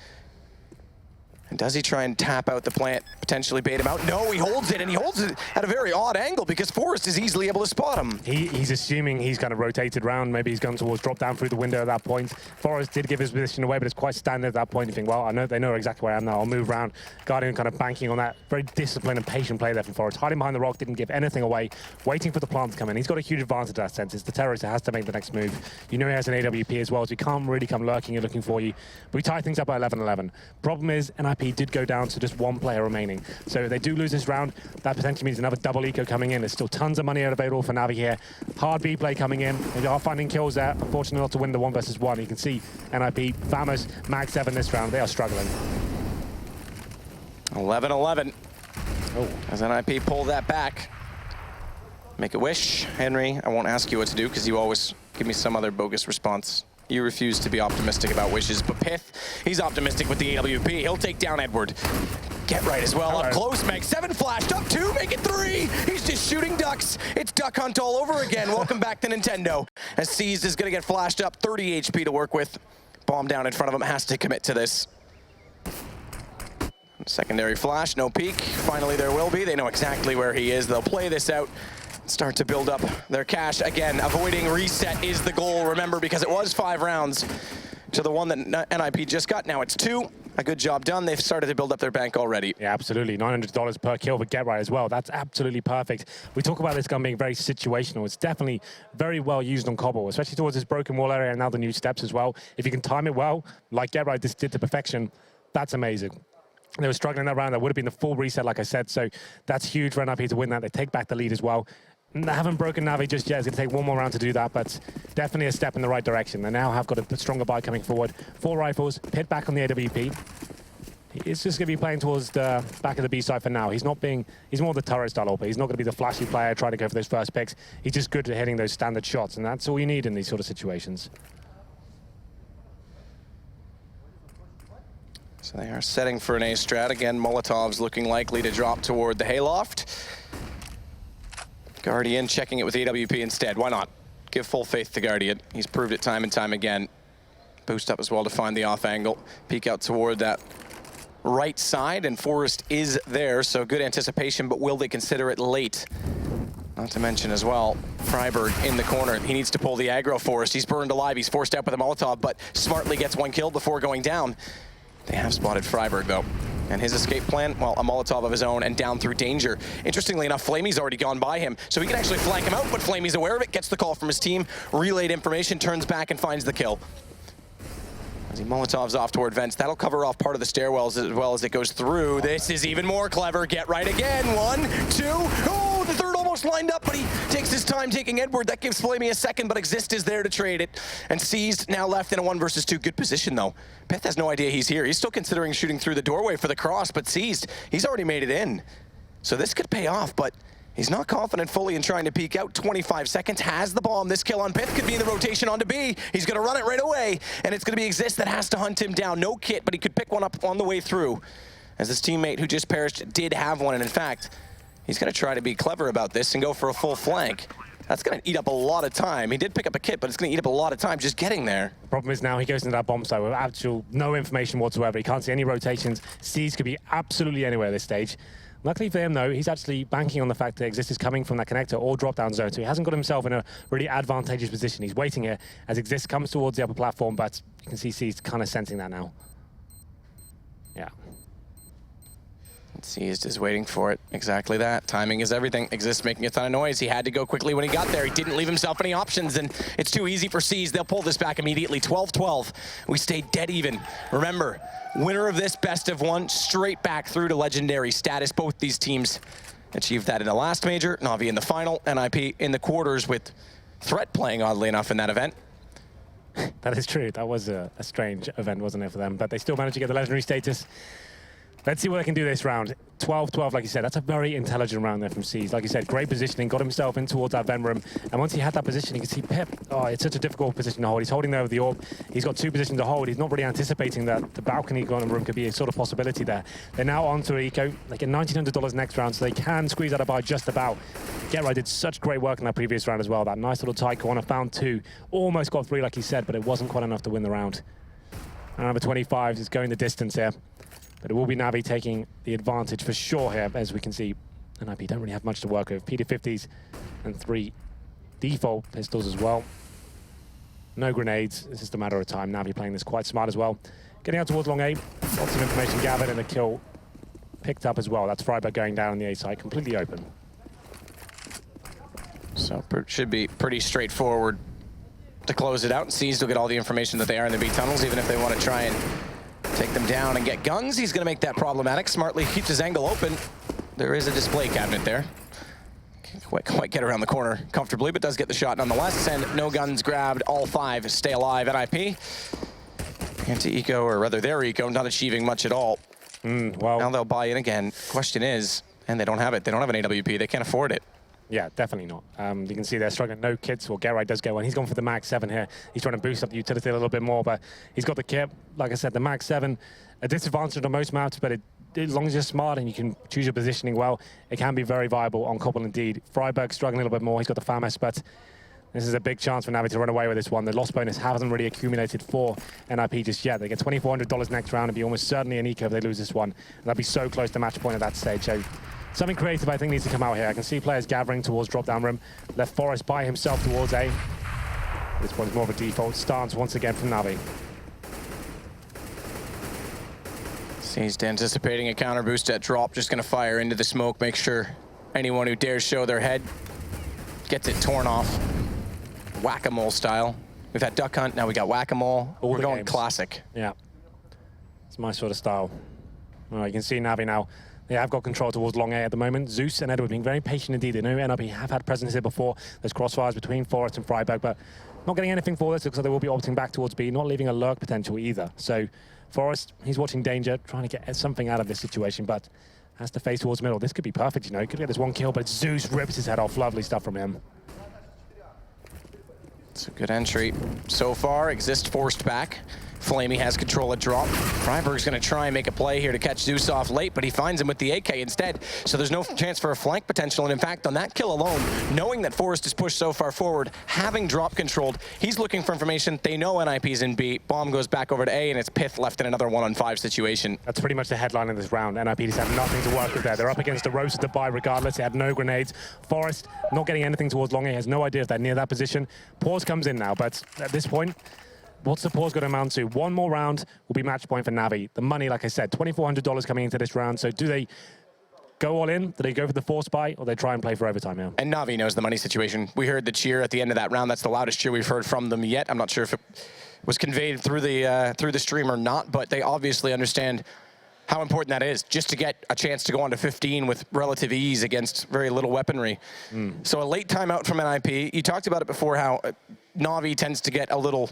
And does he try and tap out the plant, potentially bait him out? No, he holds it, and he holds it at a very odd angle because Forrest is easily able to spot him. He's assuming he's kind of rotated round. Maybe he's gone towards drop down through the window at that point. Forrest did give his position away, but it's quite standard at that point. You think, well, I know they know exactly where I am now. I'll move around. Guardian kind of banking on that. Very disciplined and patient play there from Forrest. Hiding behind the rock, didn't give anything away. Waiting for the plant to come in. He's got a huge advantage in that sense. It's the terrorist that has to make the next move. You know he has an AWP as well, so he can't really come lurking and looking for you. But we tie things up by 11-11. Problem is, NiP did go down to just 1 player remaining. So if they do lose this round, that potentially means another double eco coming in. There's still tons of money available for NaVi here. Hard B play coming in. They are finding kills there. Unfortunately not to win the 1 versus 1. You can see NiP, Famous, Mag 7 this round. They are struggling. 11-11. Oh, as NiP pull that back. Make a wish. Henry, I won't ask you what to do because you always give me some other bogus response. You refuse to be optimistic about wishes, but Pith, he's optimistic with the AWP. He'll take down Edward. Get right as well, up close, Meg. 7 flashed, up 2, make it 3. He's just shooting ducks. It's Duck Hunt all over again. Welcome back to Nintendo. As Seized is gonna get flashed up, 30 HP to work with. Bomb down in front of him, has to commit to this. Secondary flash, no peek. Finally there will be. They know exactly where he is. They'll play this out. Start to build up their cash. Again, avoiding reset is the goal, remember, because it was 5 rounds to the one that NiP just got. Now it's 2. A good job done. They've started to build up their bank already. Yeah, absolutely. $900 per kill for Get Right as well. That's absolutely perfect. We talk about this gun being very situational. It's definitely very well used on Cbble, especially towards this broken wall area and now the new steps as well. If you can time it well, like Get Right just did to perfection, that's amazing. They were struggling that round. That would have been the full reset, like I said. So that's huge for NiP to win that. They take back the lead as well. They haven't broken NaVi just yet. It's going to take 1 more round to do that, but definitely a step in the right direction. They now have got a stronger buy coming forward. 4 rifles, Pit back on the AWP. He's just going to be playing towards the back of the B side for now. He's more the turret style OP. He's not going to be the flashy player trying to go for those first picks. He's just good at hitting those standard shots, and that's all you need in these sort of situations. So they are setting for an A strat. Again, Molotov's looking likely to drop toward the hayloft. Guardian checking it with AWP instead. Why not? Give full faith to Guardian. He's proved it time and time again. Boost up as well to find the off angle. Peek out toward that right side, and Forest is there, so good anticipation, but will they consider it late? Not to mention as well, Freiberg in the corner. He needs to pull the aggro. Forest. He's burned alive. He's forced out with a Molotov, but smartly gets one kill before going down. They have spotted Freiberg, though. And his escape plan, well, a Molotov of his own and down through danger. Interestingly enough, Flamey's already gone by him, so he can actually flank him out, but Flamey's aware of it, gets the call from his team, relayed information, turns back and finds the kill. As he Molotovs off toward vents, that'll cover off part of the stairwells as well as it goes through. This is even more clever. Get right again. 1, 2. Oh, the third almost lined up, but he takes his time taking Edward. That gives Flamey a second, but Exist is there to trade it. And Seized now left in a 1 versus 2. Good position, though. Pith has no idea he's here. He's still considering shooting through the doorway for the cross, but Seized, he's already made it in. So this could pay off, but he's not confident fully in trying to peek out. 25 seconds, has the bomb. This kill on Pith could be in the rotation onto B. He's gonna run it right away, and it's gonna be Exist that has to hunt him down. No kit, but he could pick one up on the way through. As his teammate who just perished did have one, and in fact, he's gonna try to be clever about this and go for a full flank. That's gonna eat up a lot of time. He did pick up a kit, but it's gonna eat up a lot of time just getting there. The problem is now he goes into that bomb site with actual no information whatsoever. He can't see any rotations. Seas could be absolutely anywhere at this stage. Luckily for him, though, he's actually banking on the fact that Exist is coming from that connector or drop-down zone, so he hasn't got himself in a really advantageous position. He's waiting here as Exist comes towards the upper platform, but you can see Seized kind of sensing that now. Yeah. Seized is waiting for it. Exactly that. Timing is everything. Exist making a ton of noise. He had to go quickly when he got there. He didn't leave himself any options, and it's too easy for Seized. They'll pull this back immediately. 12-12. We stay dead even. Remember, winner of this best of 1, straight back through to legendary status. Both these teams achieved that in the last major. NaVi in the final, NiP in the quarters, with Threat playing, oddly enough, in that event. That is true. That was a strange event, wasn't it, for them? But they still managed to get the legendary status. Let's see what they can do this round. 12-12, like you said, that's a very intelligent round there from Seized. Like you said, great positioning, got himself in towards that vent room. And once he had that position, you can see Pip. Oh, it's such a difficult position to hold. He's holding there with the orb. He's got 2 positions to hold. He's not really anticipating that the balcony room could be a sort of possibility there. They're now on to Eco. They get $1,900 next round, so they can squeeze out a buy just about. Get Right did such great work in that previous round as well. That nice little tight corner, found 2. Almost got 3, like he said, but it wasn't quite enough to win the round. And number 25 is going the distance here. But it will be NaVi taking the advantage for sure here, as we can see. NiP don't really have much to work with. P250s and 3 default pistols as well. No grenades. It's just a matter of time. NaVi playing this quite smart as well. Getting out towards long A. Lots of information gathered and the kill picked up as well. That's Freiberg going down on the A side, completely open. So should be pretty straightforward to close it out. And Seized will get all the information that they are in the B tunnels, even if they want to try and take them down and get guns. He's going to make that problematic. Smartly keeps his angle open. There is a display cabinet there. Can't quite get around the corner comfortably, but does get the shot nonetheless. And no guns grabbed. All 5 stay alive. NiP. Anti-eco, or rather their eco, not achieving much at all. Well, now they'll buy in again. Question is, and they don't have it. They don't have an AWP. They can't afford it. Yeah, definitely not. You can see they're struggling. No kits. Well, Get Right does get one. He's gone for the Mag 7 here. He's trying to boost up the utility a little bit more, but he's got the kit. Like I said, the Mag 7, a disadvantage on most maps, but as long as you're smart and you can choose your positioning well, it can be very viable on Cbble indeed. Freiberg struggling a little bit more. He's got the FAMAS, but this is a big chance for NaVi to run away with this one. The loss bonus hasn't really accumulated for NiP just yet. They get $2,400 next round and be almost certainly an eco if they lose this one. And they'll be so close to match point at that stage. So something creative, I think, needs to come out here. I can see players gathering towards drop-down room. Left Forest by himself towards A. This one's more of a default stance once again from NaVi. Seized anticipating a counter boost at drop. Just going to fire into the smoke. Make sure anyone who dares show their head gets it torn off. Whack-a-mole style. We've had Duck Hunt, now we got Whack-a-mole. We're going games. Classic. Yeah. It's my sort of style. Well, you can see NaVi now. They have got control towards long A at the moment. Zeus and Edward being very patient indeed. They know NiP have had presence here before. There's crossfires between Forest and Freiberg, but not getting anything for this. Looks like they will be opting back towards B, not leaving a lurk potential either. So Forest, he's watching danger, trying to get something out of this situation, but has to face towards middle. This could be perfect, you know. He could get this 1 kill, but Zeus rips his head off. Lovely stuff from him. It's a good entry so far. Exist forced back. Flamey has control of drop. Freiburg's going to try and make a play here to catch Zeus off late, but he finds him with the AK instead. So there's no chance for a flank potential. And in fact, on that kill alone, knowing that Forest is pushed so far forward, having drop controlled, he's looking for information. They know NiP's in B. Bomb goes back over to A, and it's Pith left in another 1-on-5 situation. That's pretty much the headline of this round. NiP just have nothing to work with there. They're up against the Roasted to buy regardless. They have no grenades. Forest not getting anything towards long. He has no idea if they're near that position. Pause comes in now, but at this point, what's the pause going to amount to? One more round will be match point for NaVi. The money, like I said, $2,400 coming into this round. So do they go all in? Do they go for the force buy, or they try and play for overtime here? And NaVi knows the money situation. We heard the cheer at the end of that round. That's the loudest cheer we've heard from them yet. I'm not sure if it was conveyed through the stream or not, but they obviously understand how important that is, just to get a chance to go on to 15 with relative ease against very little weaponry. So a late timeout from NiP. You talked about it before, how NaVi tends to get a little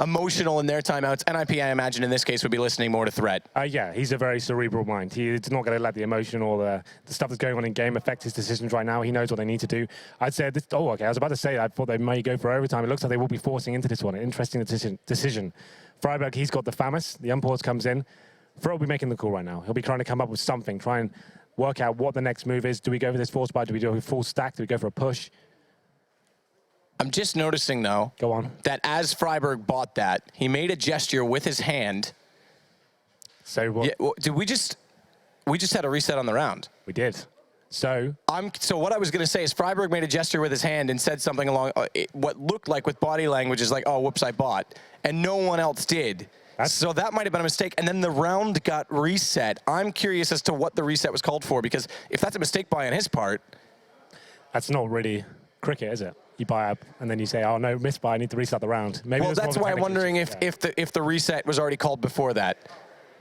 emotional in their timeouts. NiP, I imagine, in this case, would be listening more to threat. Yeah, he's a very cerebral mind. He's not going to let the emotion or the stuff that's going on in game affect his decisions right now. He knows what they need to do. I'd say, oh, okay, I was about to say, I thought they may go for overtime. It looks like they will be forcing into this one. An interesting decision. Freiburg, he's got the FAMAS. The unpause comes in. Fro will be making the call right now. He'll be trying to come up with something, try and work out what the next move is. Do we go for this force buy? Do we do a full stack? Do we go for a push? I'm just noticing, though, go on, that as Freiburg bought that, he made a gesture with his hand. So what? Yeah, well, did we just had a reset on the round? We did. So what I was going to say is Freiburg made a gesture with his hand and said something along what looked like with body language is like, oh, whoops, I bought. And no one else did. So that might have been a mistake. And then the round got reset. I'm curious as to what the reset was called for, because if that's a mistake buy on his part. That's not really cricket, is it? You buy up and then you say, oh, no, miss buy, I need to restart the round. Maybe well, that's why I'm wondering if the reset was already called before that.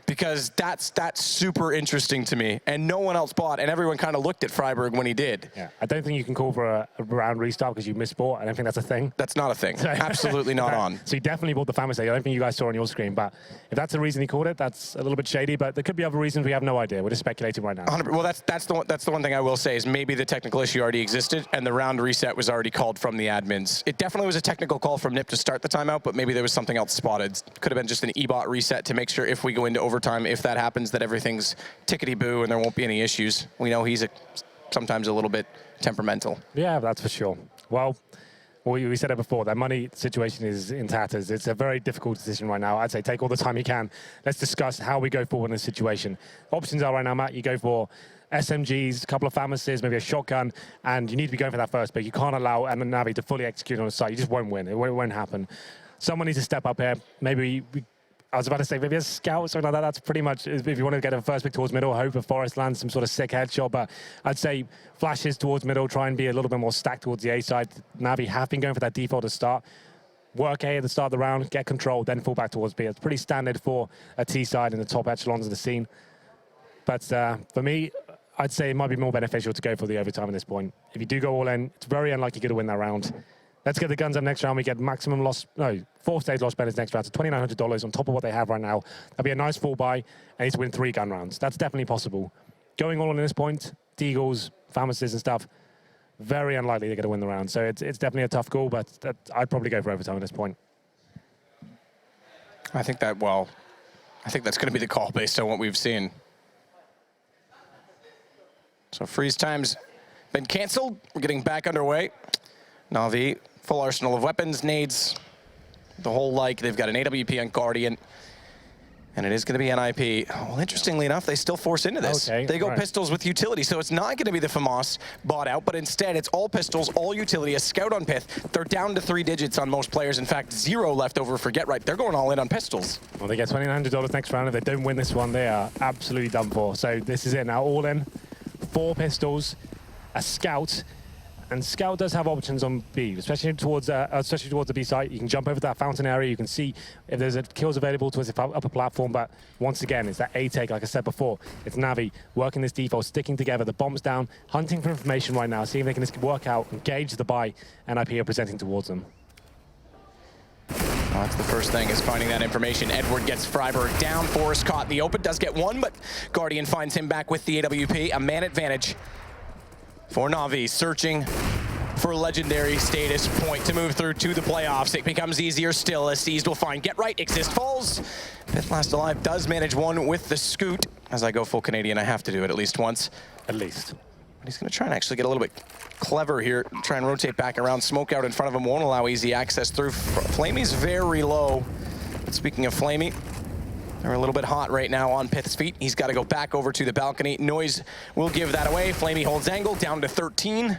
Because that's super interesting to me. And no one else bought, and everyone kind of looked at Freiburg when he did. Yeah, I don't think you can call for a round restart because you misbought. I don't think that's a thing. That's not a thing. Absolutely not on. So he definitely bought the FAMAS. I don't think you guys saw on your screen, but if that's the reason he called it, that's a little bit shady, but there could be other reasons. We have no idea. We're just speculating right now. 100%. Well, that's the one thing I will say is maybe the technical issue already existed and the round reset was already called from the admins. It definitely was a technical call from NiP to start the timeout, but maybe there was something else spotted. Could have been just an e-bot reset to make sure if we go into overtime, if that happens, that everything's tickety-boo and there won't be any issues. We know he's sometimes a little bit temperamental. Yeah, that's for sure. Well, we said it before, that money situation is in tatters. It's a very difficult decision right now. I'd say take all the time you can. Let's discuss how we go forward in this situation. Options are right now, Matt, you go for SMGs, a couple of FAMASes, maybe a shotgun, and you need to be going for that first pick. You can't allow NaVi to fully execute on a site. You just won't win. It won't happen. Someone needs to step up here. Maybe I was about to say maybe a scout or something like that. That's pretty much, if you want to get a first pick towards middle, hope if Forest lands some sort of sick headshot. But I'd say flashes towards middle, try and be a little bit more stacked towards the A side. NaVi have been going for that default to start. Work A at the start of the round, get control, then fall back towards B. It's pretty standard for a T side in the top echelons of the scene. But for me, I'd say it might be more beneficial to go for the overtime at this point. If you do go all in, it's very unlikely you're going to win that round. Let's get the guns up next round. We get maximum loss, no, 4-stage loss benefits next round. So $2,900 on top of what they have right now. That'd be a nice full buy. And need to win 3 gun rounds. That's definitely possible. Going all in at this point, Deagles, FAMASes and stuff, very unlikely they're going to win the round. So it's definitely a tough call, but I'd probably go for overtime at this point. I think that's going to be the call based on what we've seen. So freeze time's been canceled. We're getting back underway. NaVi, full arsenal of weapons, nades, the whole like. They've got an AWP on Guardian, and it is going to be NiP. Well, interestingly enough, they still force into this. Okay, they go pistols with utility, so it's not going to be the FAMAS bought out, but instead it's all pistols, all utility, a scout on Pith. They're down to 3 digits on most players. In fact, 0 left over for Get Right. They're going all in on pistols. Well, they get $2,900 next round. If they don't win this one, they are absolutely done for. So this is it now, all in. 4 pistols, a scout. And Scout does have options on B, especially towards the B site. You can jump over that fountain area. You can see if there's kills available towards the upper platform. But once again, it's that A take, like I said before. It's NaVi working this default, sticking together. The bomb's down, hunting for information right now, seeing if they can just work out, engage the buy NiP are presenting towards them. Well, that's the first thing, is finding that information. Edward gets Freiburg down. Forrest caught in the open, does get 1, but Guardian finds him back with the AWP. A man advantage for NaVi, searching for legendary status point to move through to the playoffs. It becomes easier still as Seized will find Get Right, Exist falls. Fifth Last Alive does manage one with the scoot. As I go full Canadian, I have to do it at least once. At least. But he's going to try and actually get a little bit clever here. Try and rotate back around. Smoke out in front of him won't allow easy access through. Flamey's very low. But speaking of Flamey, they're a little bit hot right now on Pith's feet. He's got to go back over to the balcony. Noise will give that away. Flamey holds angle down to 13.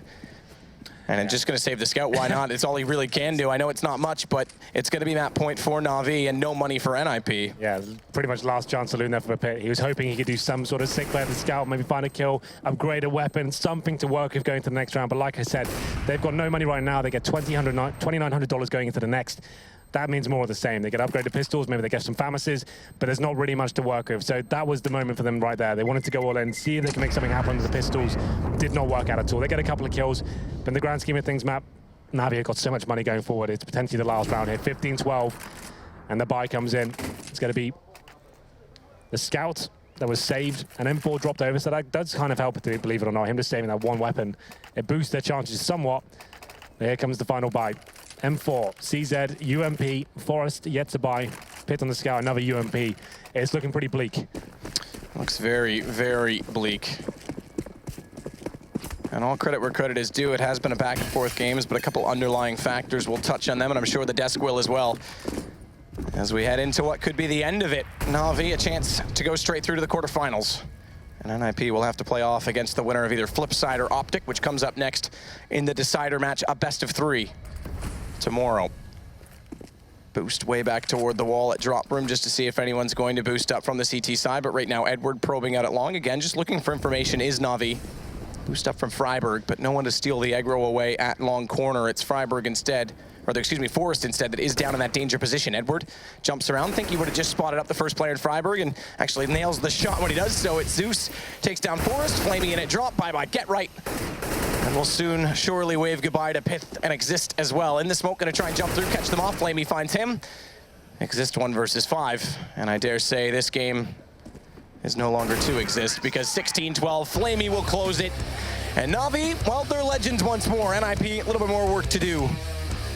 And I'm just going to save the scout. Why not? It's all he really can do. I know it's not much, but it's going to be map point for NaVi and no money for NiP. Yeah, pretty much last chance saloon there for Pit. He was hoping he could do some sort of sick play at the scout, maybe find a kill, upgrade a weapon, something to work with going to the next round. But like I said, they've got no money right now. They get $2,900 going into the next. That means more of the same. They get upgraded pistols, maybe they get some FAMASes, but there's not really much to work with. So that was the moment for them right there. They wanted to go all in, see if they can make something happen with the pistols. Did not work out at all. They get a couple of kills, but in the grand scheme of things, NaVi have got so much money going forward. It's potentially the last round here, 15-12, and the buy comes in. It's going to be the scout that was saved, and M4 dropped over, so that does kind of help, believe it or not. Him just saving that one weapon, it boosts their chances somewhat. Here comes the final buy. M4, CZ, UMP, Forest yet to buy, Pit on the scout, another UMP. It's looking pretty bleak. Looks very, very bleak. And all credit where credit is due. It has been a back and forth games, but a couple underlying factors. We'll touch on them, and I'm sure the desk will as well. As we head into what could be the end of it, NaVi a chance to go straight through to the quarterfinals. And NiP will have to play off against the winner of either Flipside or Optic, which comes up next in the decider match, a best of 3 tomorrow. Boost way back toward the wall at drop room just to see if anyone's going to boost up from the CT side. But right now, Edward probing out at long. Again, just looking for information. Is NaVi. Boost up from Freiburg, but no one to steal the aggro away at long corner. It's Freiburg instead. Or excuse me, Forrest instead, that is down in that danger position. Edward jumps around. Think he would have just spotted up the first player in Freiburg and actually nails the shot when he does so. It's Zeus, takes down Forrest, Flamey in it, drop, bye-bye, Get Right. And we'll soon surely wave goodbye to Pith and Exist as well. In the smoke, gonna try and jump through, catch them off. Flamey finds him. Exist 1 versus 5. And I dare say this game is no longer to Exist because 16-12, Flamey will close it. And NaVi, well, they're legends once more. NiP, a little bit more work to do.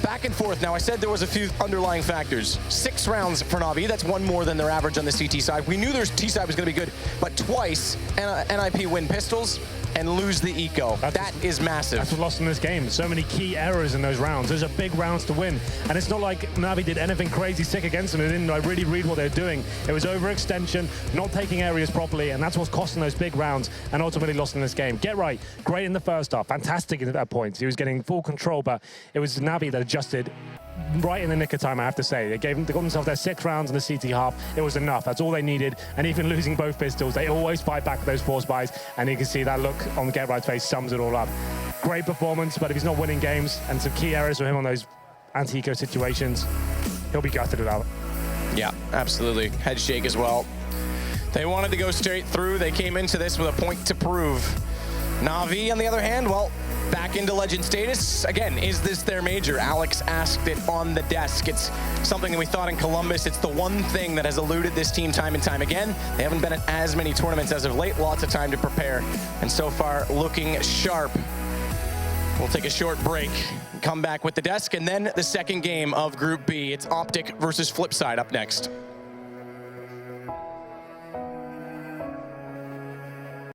Back and forth. Now, I said there was a few underlying factors. 6 rounds for NaVi. That's 1 more than their average on the CT side. We knew their T side was going to be good, but twice NiP win pistols and lose the eco. That is massive. That's what lost in this game. So many key errors in those rounds. Those are big rounds to win. And it's not like NaVi did anything crazy sick against them. They didn't really read what they were doing. It was overextension, not taking areas properly, and that's what's costing those big rounds and ultimately lost in this game. Get Right, great in the first half, fantastic at that point. He was getting full control, but it was NaVi that adjusted right in the nick of time, I have to say. They got themselves their 6 rounds in the CT half. It was enough. That's all they needed. And even losing both pistols, they always fight back with those force buys. And you can see that look on Get Right's face sums it all up. Great performance, but if he's not winning games and some key errors for him on those anti-eco situations, he'll be gutted without. Yeah, absolutely. Head shake as well. They wanted to go straight through. They came into this with a point to prove. NaVi, on the other hand, well, back into legend status. Again, is this their major? Alex asked it on the desk. It's something that we thought in Columbus. It's the one thing that has eluded this team time and time again. They haven't been at as many tournaments as of late. Lots of time to prepare. And so far, looking sharp. We'll take a short break, come back with the desk, and then the second game of Group B. It's Optic versus Flipside up next.